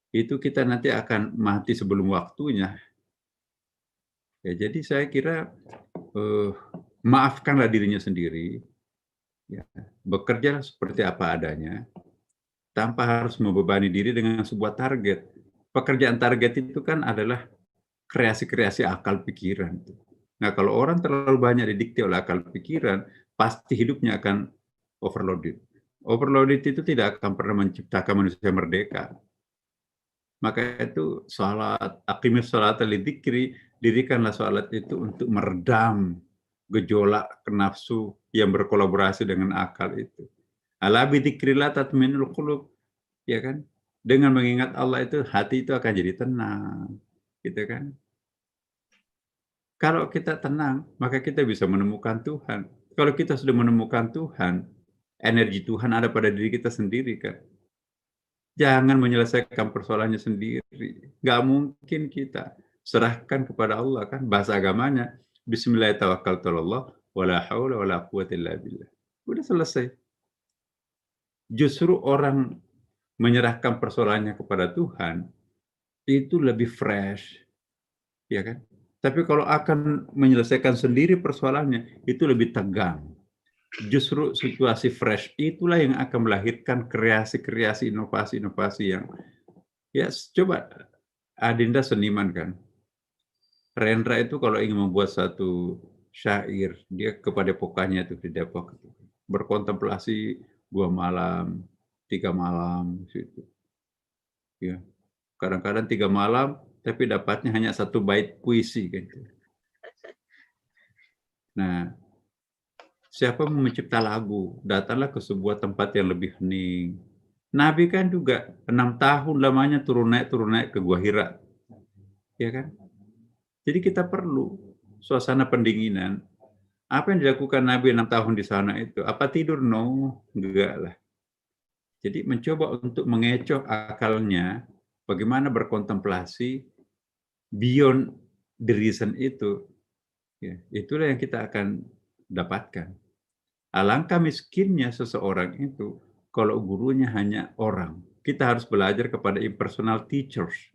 Speaker 1: Itu kita nanti akan mati sebelum waktunya. Ya, jadi saya kira maafkanlah dirinya sendiri, ya, bekerja seperti apa adanya, tanpa harus membebani diri dengan sebuah target. Pekerjaan target itu kan adalah kreasi-kreasi akal pikiran. Nah, kalau orang terlalu banyak didikte oleh akal pikiran, pasti hidupnya akan overloaded. Overloaded itu tidak akan pernah menciptakan manusia merdeka. Maka itu salat, aqimis salat lidzikri, dirikanlah salat itu untuk meredam gejolak nafsu yang berkolaborasi dengan akal itu. Ala bidzikrillah tatma'innul qulub, ya kan? Dengan mengingat Allah itu hati itu akan jadi tenang, gitu kan? Kalau kita tenang, maka kita bisa menemukan Tuhan. Kalau kita sudah menemukan Tuhan, energi Tuhan ada pada diri kita sendiri kan. Jangan menyelesaikan persoalannya sendiri. Nggak mungkin kita serahkan kepada Allah kan. Bahasa agamanya, Bismillahirrahmanirrahim, wala haula wala quwwata illa billah. Udah selesai. Justru orang menyerahkan persoalannya kepada Tuhan, itu lebih fresh. Ya kan? Tapi kalau akan menyelesaikan sendiri persoalannya, itu lebih tegang. Justru situasi fresh itulah yang akan melahirkan kreasi-kreasi, inovasi-inovasi yang, ya coba, Adinda seniman kan. Rendra itu kalau ingin membuat satu syair, dia kepada pokoknya itu di Depok, berkontemplasi 2 malam, 3 malam, situ. Ya, kadang-kadang 3 malam, tapi dapatnya hanya 1 bait puisi gitu. Nah, siapa mau mencipta lagu, datanglah ke sebuah tempat yang lebih hening. Nabi kan juga 6 tahun lamanya turun naik ke Gua Hira. Ya kan? Jadi kita perlu suasana pendinginan. Apa yang dilakukan Nabi 6 tahun di sana itu? Apa tidur? No, enggak lah. Jadi mencoba untuk mengecoh akalnya, bagaimana berkontemplasi beyond the reason itu. Ya, itulah yang kita akan dapatkan. Alangkah miskinnya seseorang itu kalau gurunya hanya orang. Kita harus belajar kepada impersonal teachers.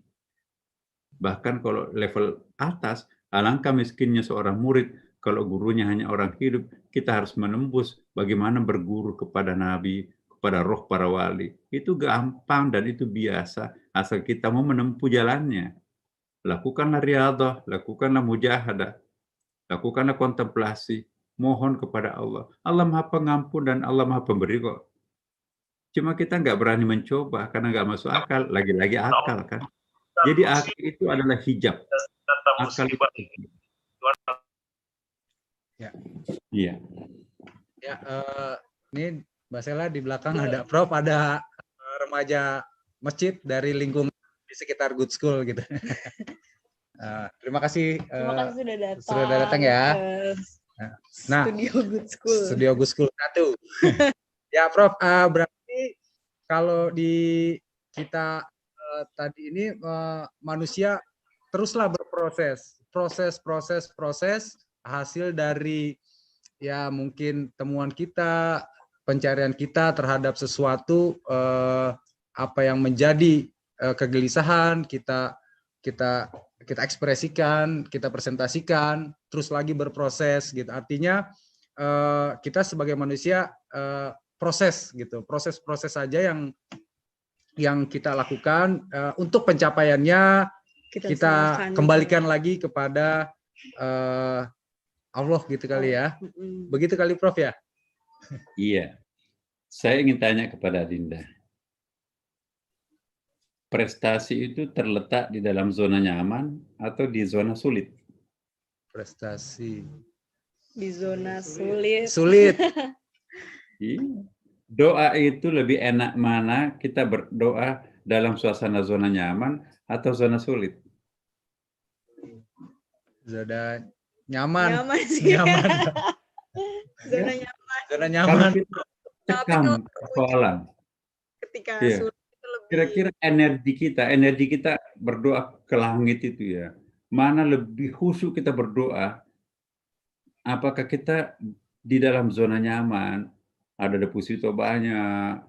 Speaker 1: Bahkan kalau level atas, alangkah miskinnya seorang murid kalau gurunya hanya orang hidup. Kita harus menembus bagaimana berguru kepada Nabi, kepada roh para wali. Itu gampang dan itu biasa, asal kita mau menempuh jalannya. Lakukanlah riyadhah, lakukanlah mujahadah, lakukanlah kontemplasi, mohon kepada Allah. Allah Maha Pengampun dan Allah Maha Pemberi kok. Cuma kita nggak berani mencoba karena nggak masuk akal, lagi-lagi akal kan. Jadi akal itu adalah hijab. Akal itu.
Speaker 6: Ya.
Speaker 1: Iya.
Speaker 6: Ya, ini Mbak Sela di belakang ada Prof, ada remaja masjid dari lingkungan di sekitar Good School gitu. Terima kasih
Speaker 7: Terima kasih sudah datang.
Speaker 6: Sudah datang ya. Nah,
Speaker 4: Studio Good School.
Speaker 6: Studio Good School 1. Ya, Prof, berarti kalau di kita tadi ini manusia teruslah berproses, proses hasil dari ya mungkin temuan kita, pencarian kita terhadap sesuatu apa yang menjadi kegelisahan kita ekspresikan, kita presentasikan, terus lagi berproses gitu. Artinya kita sebagai manusia proses gitu, proses saja yang kita lakukan. Untuk pencapaiannya kita kembalikan lagi kepada Allah gitu kali ya. Begitu kali Prof ya?
Speaker 1: Iya. Saya ingin tanya kepada Dinda. Prestasi itu terletak di dalam zona nyaman atau di zona sulit?
Speaker 6: Prestasi.
Speaker 4: Di zona sulit.
Speaker 6: Sulit.
Speaker 1: Doa itu lebih enak mana kita berdoa dalam suasana zona nyaman atau zona sulit?
Speaker 6: Zona nyaman.
Speaker 4: Nyaman sih.
Speaker 6: Nyaman.
Speaker 4: Zona nyaman.
Speaker 6: Zona
Speaker 1: Kalau
Speaker 6: nyaman.
Speaker 1: kita cekam persoalan,
Speaker 4: Ketika
Speaker 1: Iya.
Speaker 4: sulit itu lebih.
Speaker 1: kira-kira energi kita berdoa ke langit itu ya, mana lebih khusyuk kita berdoa? Apakah kita di dalam zona nyaman, ada deposito banyak,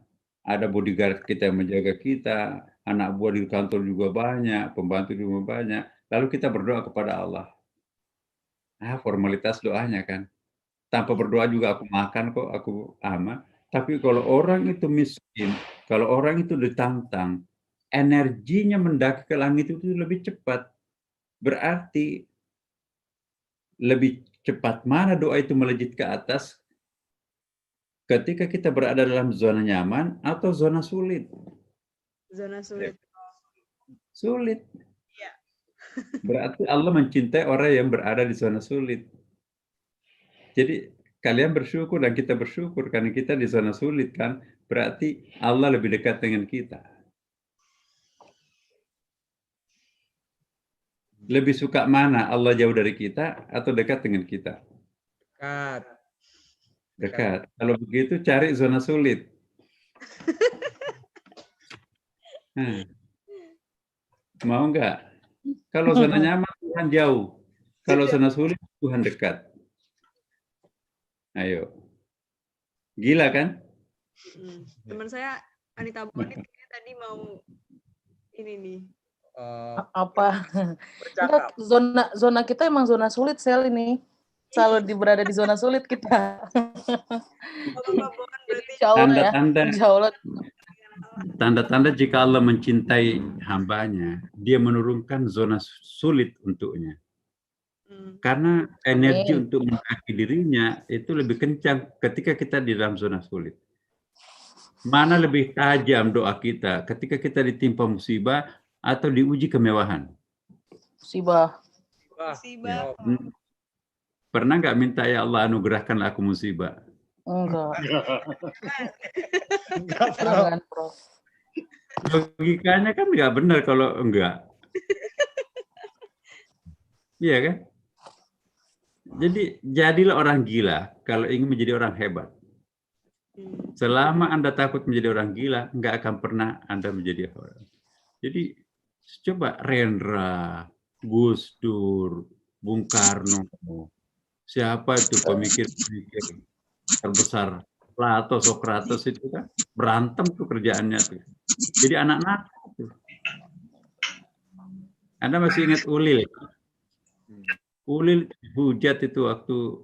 Speaker 1: ada bodyguard kita yang menjaga kita, anak buah di kantor juga banyak, pembantu di rumah banyak, lalu kita berdoa kepada Allah. Formalitas doanya kan. Tanpa berdoa juga aku makan kok, aku aman. Tapi kalau orang itu miskin, kalau orang itu ditantang, energinya mendaki ke langit itu lebih cepat. Berarti lebih cepat mana doa itu melejit ke atas ketika kita berada dalam zona nyaman atau zona sulit?
Speaker 4: Zona sulit.
Speaker 1: Sulit.
Speaker 4: Iya.
Speaker 1: Berarti Allah mencintai orang yang berada di zona sulit. Jadi kalian bersyukur dan kita bersyukur karena kita di zona sulit kan, berarti Allah lebih dekat dengan kita. Lebih suka mana, Allah jauh dari kita atau dekat dengan kita?
Speaker 6: Dekat.
Speaker 1: Dekat. Kalau begitu cari zona sulit. Mau nggak? Kalau zona nyaman Tuhan jauh. Kalau zona sulit Tuhan dekat. Ayo. Gila kan?
Speaker 4: Teman saya Anita Bonit tadi mau ini nih.
Speaker 8: Apa? Enggak, zona kita emang zona sulit sel ini. Selalu berada di zona sulit kita.
Speaker 1: Tanda-tanda jika Allah mencintai hambanya, dia menurunkan zona sulit untuknya. Karena energi untuk mendaki dirinya itu lebih kencang ketika kita di dalam zona sulit. Mana lebih tajam doa kita ketika kita ditimpa musibah atau diuji kemewahan?
Speaker 8: Musibah.
Speaker 1: Ya. Pernah nggak minta ya Allah anugerahkanlah aku musibah?
Speaker 8: Enggak.
Speaker 6: Enggak,
Speaker 8: Prof.
Speaker 1: Logikanya kan nggak benar kalau enggak. Iya kan? Jadi jadilah orang gila kalau ingin menjadi orang hebat. Selama Anda takut menjadi orang gila, nggak akan pernah Anda menjadi orang. Jadi coba Rendra, Gus Dur, Bung Karno, siapa itu pemikir-pemikir terbesar, Plato, Sokrates itu kan berantem tuh kerjaannya tuh. Jadi anak-anak tuh. Anda masih ingat Ulil? Ulil hujat itu waktu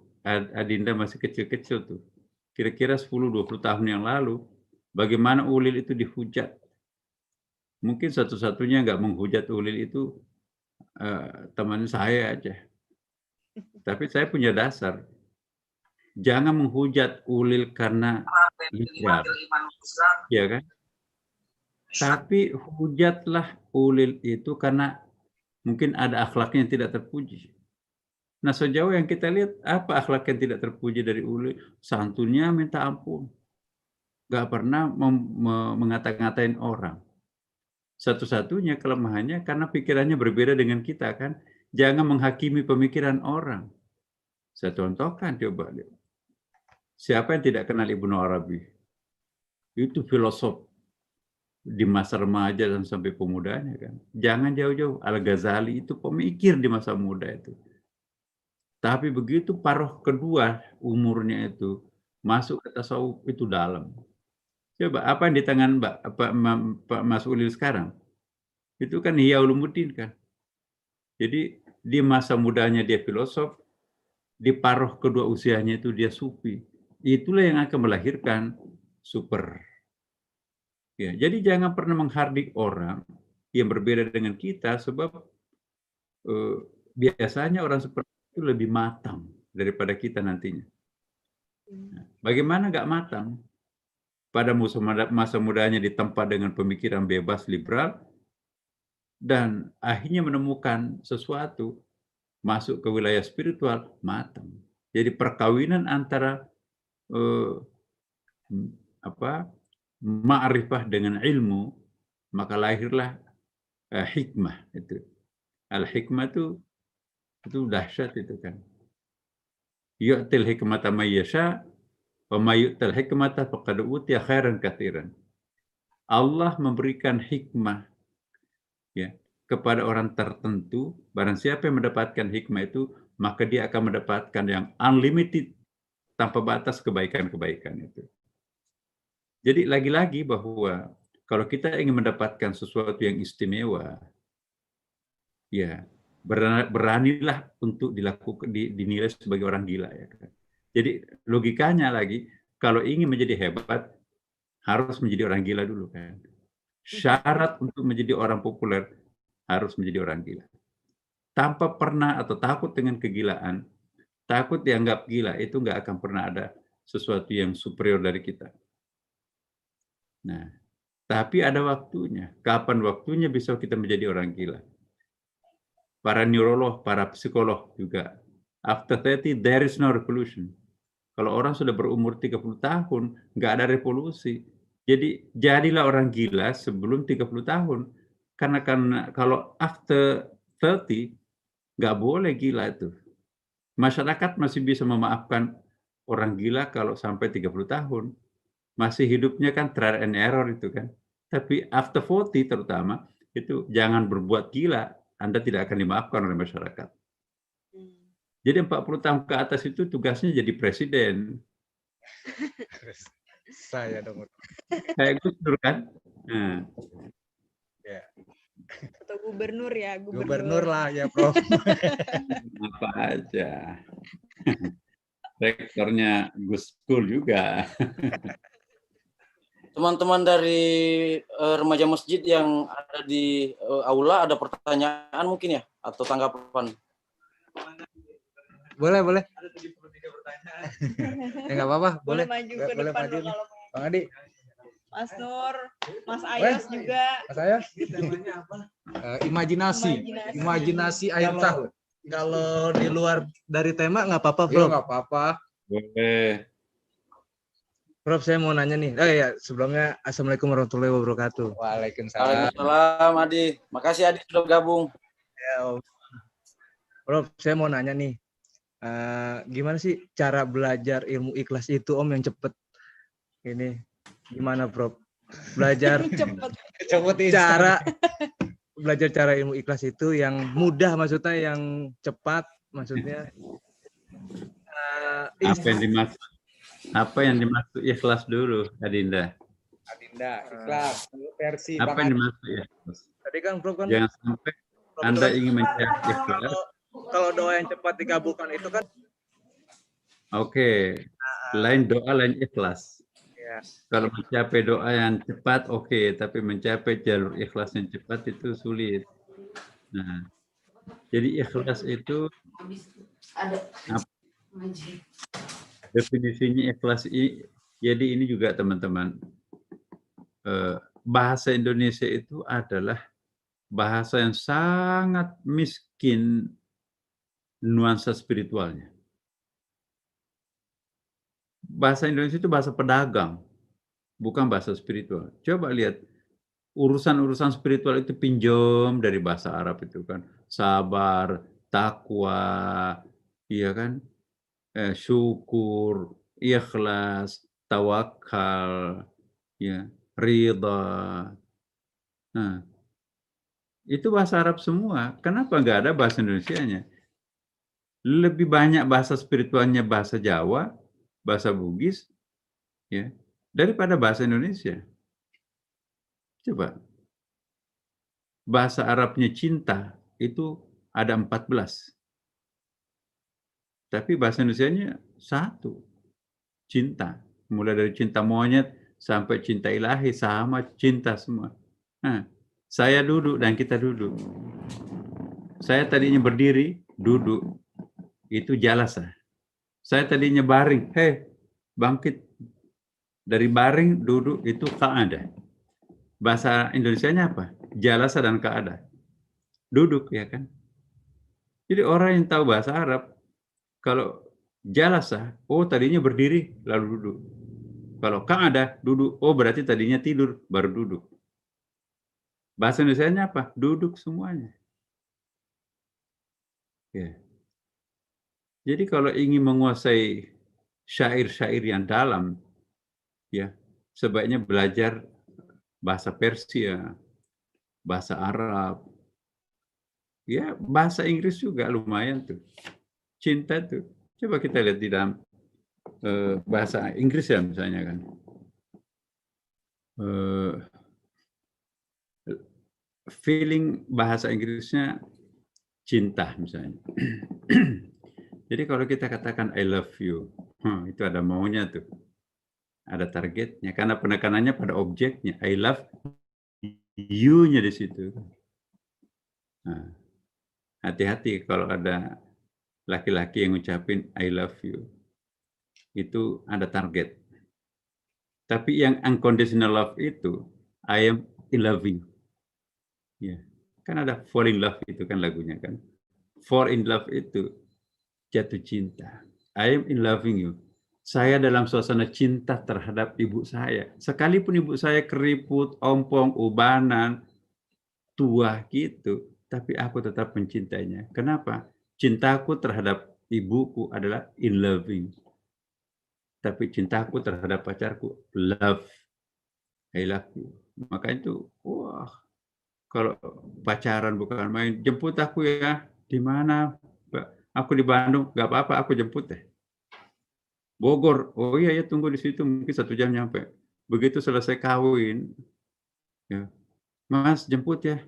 Speaker 1: Adinda masih kecil-kecil tuh. Kira-kira 10-20 tahun yang lalu, bagaimana Ulil itu dihujat. Mungkin satu-satunya nggak menghujat Ulil itu teman saya aja. Tapi saya punya dasar. Jangan menghujat Ulil karena liar. Ya kan? Tapi hujatlah Ulil itu karena mungkin ada akhlaknya yang tidak terpuji. Nah, sejauh yang kita lihat, apa akhlak yang tidak terpuji dari Ulil? Santunnya minta ampun. Nggak pernah mengata-ngatain orang. Satu-satunya kelemahannya karena pikirannya berbeda dengan kita kan. Jangan menghakimi pemikiran orang. Saya contohkan coba. Siapa yang tidak kenal Ibnu Arabi? Itu filosof di masa remaja dan sampai pemudanya kan. Jangan jauh-jauh. Al-Ghazali itu pemikir di masa muda itu. Tapi begitu paruh kedua umurnya itu masuk ke tasawuf itu dalam. Coba apa yang di tangan Pak Mas Ulil sekarang? Itu kan Ihya Ulumuddin kan. Jadi di masa mudanya dia filosof, di paruh kedua usianya itu dia sufi. Itulah yang akan melahirkan super. Ya, jadi jangan pernah menghardik orang yang berbeda dengan kita sebab biasanya orang seperti itu lebih matang daripada kita nantinya. Bagaimana nggak matang? Pada masa mudanya ditempa dengan pemikiran bebas liberal dan akhirnya menemukan sesuatu masuk ke wilayah spiritual matang. Jadi perkawinan antara ma'rifah dengan ilmu, maka lahirlah hikmah itu. Al-hikmah itu dahsyat itu kan. Yu'til hikmata may yasha wa may yu'tal hikmata faqad utiya khairan katsiran. Allah memberikan hikmah ya kepada orang tertentu, barang siapa yang mendapatkan hikmah itu, maka dia akan mendapatkan yang unlimited tanpa batas kebaikan-kebaikan itu. Jadi lagi-lagi bahwa kalau kita ingin mendapatkan sesuatu yang istimewa, ya beranilah untuk dilakukan dinilai sebagai orang gila ya kan. Jadi logikanya lagi kalau ingin menjadi hebat harus menjadi orang gila dulu kan. Syarat untuk menjadi orang populer harus menjadi orang gila. Tanpa pernah atau takut dengan kegilaan, takut dianggap gila, itu nggak akan pernah ada sesuatu yang superior dari kita. Nah, tapi ada waktunya. Kapan waktunya bisa kita menjadi orang gila? Para neurolog, para psikolog juga. After 30, there is no revolution. Kalau orang sudah berumur 30 tahun, nggak ada revolusi. Jadi, jadilah orang gila sebelum 30 tahun. Karena kalau after 30, nggak boleh gila itu. Masyarakat masih bisa memaafkan orang gila kalau sampai 30 tahun. Masih hidupnya kan trial and error itu kan. Tapi after 40 terutama, itu jangan berbuat gila. Anda tidak akan dimaafkan oleh masyarakat. Jadi 40 tahun ke atas itu tugasnya jadi presiden.
Speaker 6: Saya dong.
Speaker 1: Kayak Gus Dur kan. Nah.
Speaker 6: Ya.
Speaker 4: Atau gubernur ya,
Speaker 6: Gubernur lah ya, Prof.
Speaker 1: Apa aja. Rektornya Gus Dur juga.
Speaker 2: Teman-teman dari remaja masjid yang ada di aula ada pertanyaan mungkin ya atau tanggapan?
Speaker 6: Boleh. Ya nggak apa-apa, boleh.
Speaker 4: Maju ke
Speaker 6: Boleh
Speaker 4: depan
Speaker 6: maju.
Speaker 4: kalau
Speaker 6: Bang Adi.
Speaker 4: Mas Nur, Mas Ayos juga.
Speaker 6: Mas Ayos. Imajinasi akhir tahun.
Speaker 9: Kalau di luar dari tema nggak apa-apa,
Speaker 6: Iya
Speaker 9: Prof.
Speaker 6: nggak apa-apa.
Speaker 1: Boleh.
Speaker 9: Prof, saya mau nanya nih. Ya, sebelumnya Assalamualaikum warahmatullahi wabarakatuh.
Speaker 6: Waalaikumsalam.
Speaker 2: Waalaikumsalam Adi. Makasih Adi sudah gabung.
Speaker 9: Ya, Prof, saya mau nanya nih. Gimana sih cara belajar ilmu ikhlas itu, Om, yang cepet? Ini gimana, Prof? Belajar cara belajar cara ilmu ikhlas itu yang mudah, maksudnya yang cepat, maksudnya.
Speaker 1: Apa yang dimaksud ikhlas dulu, Adinda?
Speaker 6: Ikhlas versi
Speaker 1: Apa yang dimaksud ikhlas?
Speaker 9: Tadi kan Prof kan
Speaker 1: Jangan sampai Anda ingin mencari ikhlas.
Speaker 9: kalau doa yang cepat dikabulkan itu kan
Speaker 1: Oke. Lain doa, lain ikhlas.
Speaker 9: ya.
Speaker 1: Kalau mencapai doa yang cepat, oke. Tapi mencapai jalur ikhlas yang cepat itu sulit. Nah, jadi ikhlas itu definisinya ikhlas ini. Jadi ini juga teman-teman, bahasa Indonesia itu adalah bahasa yang sangat miskin nuansa spiritualnya. Bahasa Indonesia itu bahasa pedagang, bukan bahasa spiritual. Coba lihat, urusan-urusan spiritual itu pinjam dari bahasa Arab itu kan. Sabar, takwa, iya kan? syukur, ikhlas, tawakal, ya, ridha. Nah, itu bahasa Arab semua. Kenapa nggak ada bahasa Indonesianya? Lebih banyak bahasa spiritualnya bahasa Jawa, bahasa Bugis, ya, daripada bahasa Indonesia. Coba, bahasa Arabnya cinta itu ada 14. Tapi bahasa Indonesianya satu, cinta. Mulai dari cinta monyet sampai cinta ilahi, sama cinta semua. Nah, saya duduk dan kita duduk. Saya tadinya berdiri, duduk. Itu jalasa. Saya tadinya baring, bangkit. Dari baring, duduk, itu qa'adah. Bahasa Indonesianya apa? Jalasa dan qa'adah. Duduk, ya kan? Jadi orang yang tahu bahasa Arab, kalau jalasa, oh tadinya berdiri, lalu duduk. Kalau qa'adah, duduk, oh berarti tadinya tidur, baru duduk. Bahasa Indonesianya apa? Duduk semuanya. Ya. Jadi kalau ingin menguasai syair-syair yang dalam, ya, sebaiknya belajar bahasa Persia, bahasa Arab, ya bahasa Inggris juga lumayan tuh. Cinta tuh. Coba kita lihat di dalam bahasa Inggris ya misalnya kan. Feeling bahasa Inggrisnya cinta misalnya. Jadi kalau kita katakan I love you, itu ada maunya tuh. Ada targetnya karena penekanannya pada objeknya. I love you-nya di situ. Nah, hati-hati kalau ada laki-laki yang ngucapin I love you. Itu ada target. Tapi yang unconditional love itu I am in loving. Ya. Kan ada fall in love itu kan lagunya kan. Fall in love itu jatuh cinta. I am in loving you. Saya dalam suasana cinta terhadap ibu saya. Sekalipun ibu saya keriput, ompong, ubanan, tua gitu, tapi aku tetap mencintainya. Kenapa? Cintaku terhadap ibuku adalah in loving. Tapi cintaku terhadap pacarku love. I love you. Maka itu, wah, kalau pacaran bukan main, jemput aku ya. Di mana? Aku di Bandung, nggak apa-apa, aku jemput deh. Bogor, oh iya ya tunggu di situ mungkin 1 jam nyampe. Begitu selesai kawin, ya, Mas jemput ya.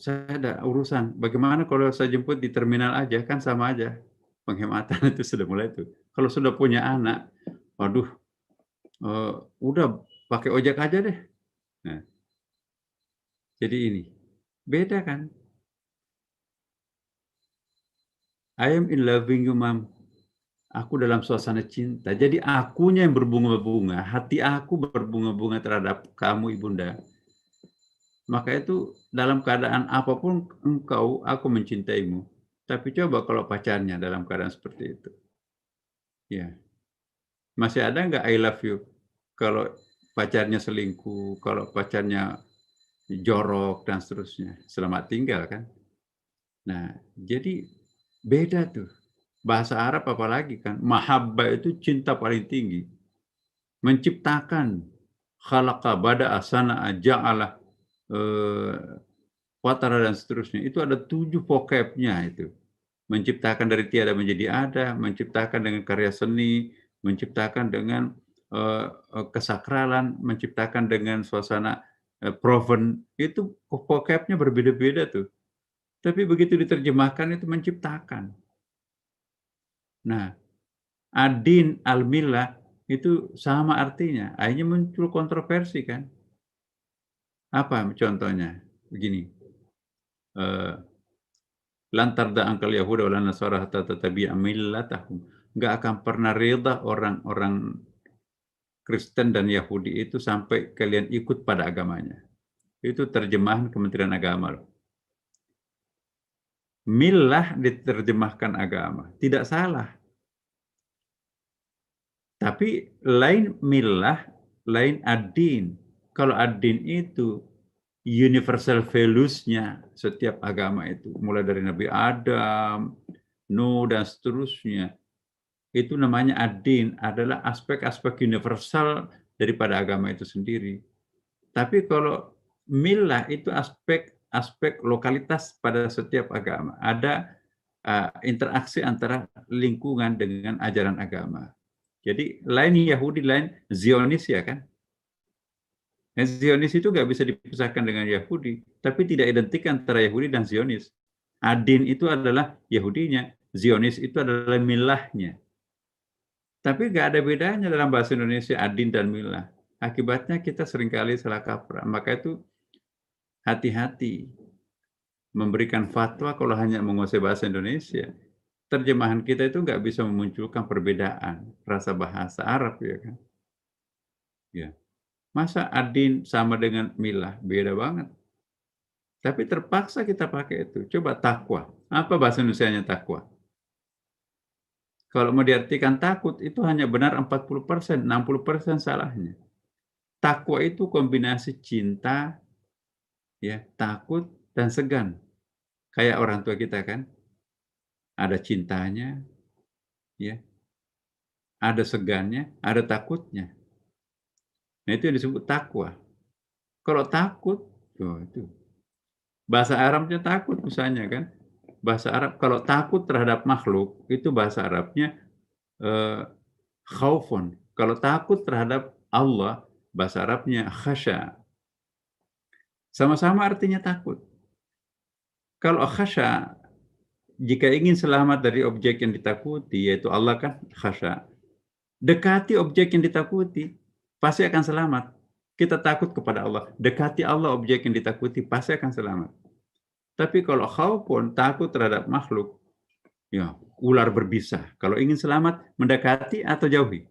Speaker 1: Saya ada urusan. Bagaimana kalau saya jemput di terminal aja? Kan sama aja. Penghematan itu sudah mulai tuh. Kalau sudah punya anak, waduh, udah pakai ojek aja deh. Nah, jadi ini beda kan? I am in loving you, Mom. Aku dalam suasana cinta. Jadi akunya yang berbunga-bunga, hati aku berbunga-bunga terhadap kamu, Ibunda. Maka itu dalam keadaan apapun engkau, aku mencintaimu. Tapi coba kalau pacarnya dalam keadaan seperti itu. Ya. Masih ada nggak I love you? Kalau pacarnya selingkuh, kalau pacarnya jorok dan seterusnya. Selamat tinggal kan? Nah, jadi beda tuh. Bahasa Arab apalagi kan, mahabbah itu cinta paling tinggi. Menciptakan, khalaqa, bada'a, sana'a, ja'ala, watara dan seterusnya. Itu ada 7 vocabnya itu. Menciptakan dari tiada menjadi ada, menciptakan dengan karya seni, menciptakan dengan kesakralan, menciptakan dengan suasana proven. Itu vocabnya berbeda-beda tuh. Tapi begitu diterjemahkan itu menciptakan. Nah, ad-din, al-millah itu sama artinya. Akhirnya muncul kontroversi kan. Apa contohnya? Begini. Lan tarda angkal Yahuda wala Nasara hatta tattabi'a millatahum. Enggak akan pernah rida orang-orang Kristen dan Yahudi itu sampai kalian ikut pada agamanya. Itu terjemahan Kementerian Agama loh. Millah diterjemahkan agama, tidak salah. Tapi lain millah, lain ad-din. Kalau ad-din itu universal values-nya setiap agama itu, mulai dari Nabi Adam, Nuh dan seterusnya, itu namanya ad-din, adalah aspek-aspek universal daripada agama itu sendiri. Tapi kalau millah itu aspek lokalitas pada setiap agama. Ada interaksi antara lingkungan dengan ajaran agama. Jadi lain Yahudi, lain Zionis ya kan. Nah, Zionis itu nggak bisa dipisahkan dengan Yahudi, tapi tidak identik antara Yahudi dan Zionis. Ad-din itu adalah Yahudinya, Zionis itu adalah milahnya. Tapi nggak ada bedanya dalam bahasa Indonesia ad-din dan milah. Akibatnya kita seringkali salah kaprah. Maka itu hati-hati memberikan fatwa kalau hanya menguasai bahasa Indonesia. Terjemahan kita itu nggak bisa memunculkan perbedaan rasa bahasa Arab ya kan. Ya. Masa ad-din sama dengan milah? Beda banget. Tapi terpaksa kita pakai itu. Coba takwa. Apa bahasa Indonesianya takwa? Kalau mau diartikan takut, itu hanya benar 40%, 60% salahnya. Takwa itu kombinasi cinta, ya, takut, dan segan. Kayak orang tua kita kan. Ada cintanya, ya, ada segannya, ada takutnya. Nah itu yang disebut takwa. Kalau takut, itu bahasa Arabnya takut misalnya kan. Bahasa Arab kalau takut terhadap makhluk itu bahasa Arabnya khaufun. Kalau takut terhadap Allah bahasa Arabnya khasya. Sama-sama artinya takut. Kalau khasya, jika ingin selamat dari objek yang ditakuti, yaitu Allah kan khasya, dekati objek yang ditakuti, pasti akan selamat. Kita takut kepada Allah, dekati Allah objek yang ditakuti, pasti akan selamat. Tapi kalau khaufun, takut terhadap makhluk, ya ular berbisa. Kalau ingin selamat, mendekati atau jauhi?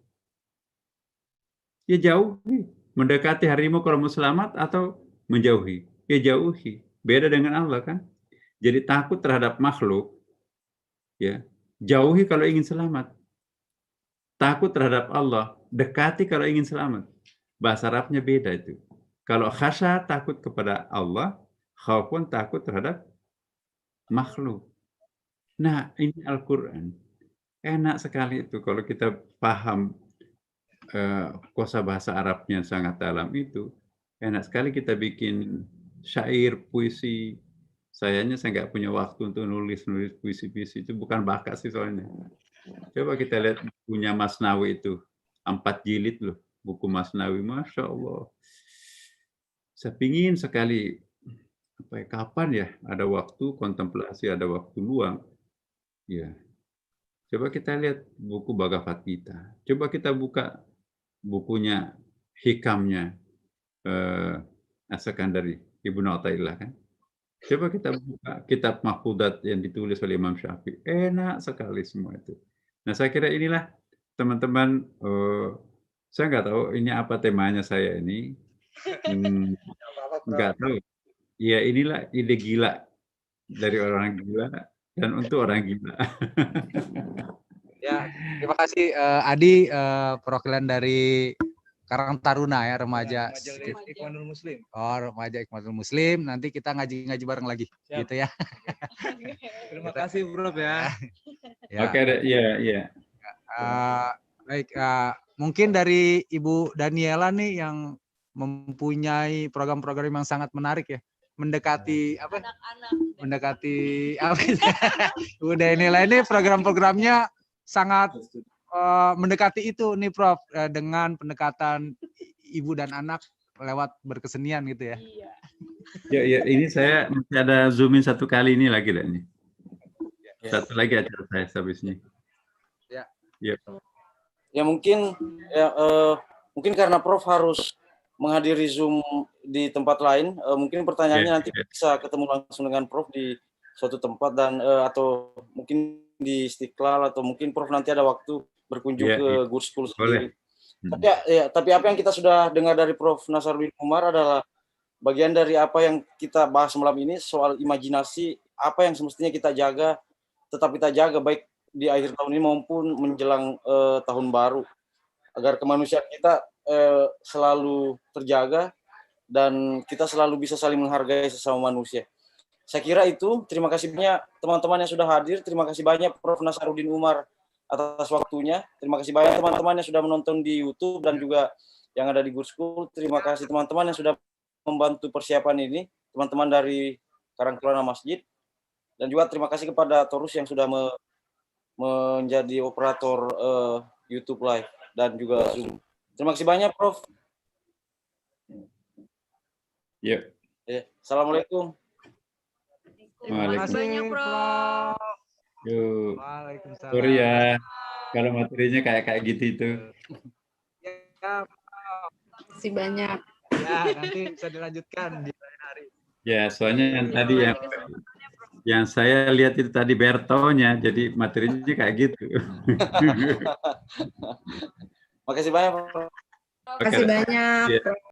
Speaker 1: Ya jauhi. Mendekati harimau kalau mau selamat atau menjauhi? Ya jauhi. Beda dengan Allah kan? Jadi takut terhadap makhluk, ya jauhi kalau ingin selamat. Takut terhadap Allah, dekati kalau ingin selamat. Bahasa Arabnya beda itu. Kalau khasya takut kepada Allah, khaufun takut terhadap makhluk. Nah, ini Al-Quran. Enak sekali itu kalau kita paham kosa bahasa Arabnya sangat dalam itu. Enak sekali kita bikin syair, puisi. Sayangnya saya nggak punya waktu untuk nulis puisi-puisi. Itu bukan bakat sih soalnya. Coba kita lihat bukunya Masnawi itu. 4 jilid loh. Buku Masnawi. Masya Allah. Saya pingin sekali. Kapan ya ada waktu kontemplasi, ada waktu luang. Ya. Coba kita lihat buku Bhagavad Gita. Coba kita buka bukunya hikamnya As-Sakandari, Ibnu Athaillah kan. Coba kita buka kitab Mahfudat yang ditulis oleh Imam Syafi'i. Enak sekali semua itu. Nah saya kira inilah teman-teman, saya nggak tahu ini apa temanya saya ini. Nggak tahu. Ya inilah ide gila dari orang gila dan untuk orang gila.
Speaker 6: Ya, terima kasih Adi, perwakilan dari Karang Taruna ya, remaja
Speaker 9: Ikhwanul Muslim.
Speaker 6: Oh, remaja Ikhwanul Muslim. Nanti kita ngaji-ngaji bareng lagi.
Speaker 9: Siap.
Speaker 6: Gitu ya.
Speaker 9: Terima kasih Bro ya.
Speaker 6: Ya.
Speaker 1: Oke, ya.
Speaker 6: Baik, mungkin dari Ibu Daniela nih yang mempunyai program-program yang sangat menarik ya. Mendekati apa? Mendekati apa? Ibu Daniela ini program-programnya sangat mendekati itu nih Prof, dengan pendekatan ibu dan anak lewat berkesenian gitu ya.
Speaker 1: Ya, ini saya masih ada zoomin satu kali ini lagi dah ini. Satu lagi acara saya habis ini.
Speaker 6: Ya.
Speaker 2: Ya mungkin karena Prof harus menghadiri Zoom di tempat lain, mungkin pertanyaannya nanti bisa ketemu langsung dengan Prof di suatu tempat dan atau mungkin di Istiqlal atau mungkin Prof nanti ada waktu berkunjung ke Good School sendiri. Tapi apa yang kita sudah dengar dari Prof Nasaruddin Umar adalah bagian dari apa yang kita bahas malam ini soal imajinasi, apa yang semestinya kita jaga, tetap kita jaga baik di akhir tahun ini maupun menjelang tahun baru, agar kemanusiaan kita selalu terjaga dan kita selalu bisa saling menghargai sesama manusia. Saya kira itu. Terima kasih banyak teman-teman yang sudah hadir. Terima kasih banyak Prof Nasaruddin Umar atas waktunya. Terima kasih banyak teman-teman yang sudah menonton di YouTube dan juga yang ada di Good School. Terima kasih teman-teman yang sudah membantu persiapan ini, teman-teman dari Karangtaruna Masjid. Dan juga terima kasih kepada Torus yang sudah menjadi operator YouTube Live dan juga Zoom. Terima kasih banyak, Prof.
Speaker 1: Yuk.
Speaker 2: Assalamualaikum.
Speaker 4: Terima kasih banyak, Prof.
Speaker 1: Yuk.
Speaker 6: Waalaikumsalam.
Speaker 1: Sorry ya, kalau materinya kayak gitu itu.
Speaker 6: Ya,
Speaker 7: Terima kasih banyak.
Speaker 6: ya, nanti bisa dilanjutkan di lain hari.
Speaker 1: Ya, soalnya yang tadi yang saya lihat itu tadi Bertonya, jadi materinya kayak gitu.
Speaker 2: Makasih banyak, Prof.
Speaker 7: Terima kasih banyak.
Speaker 1: Iya.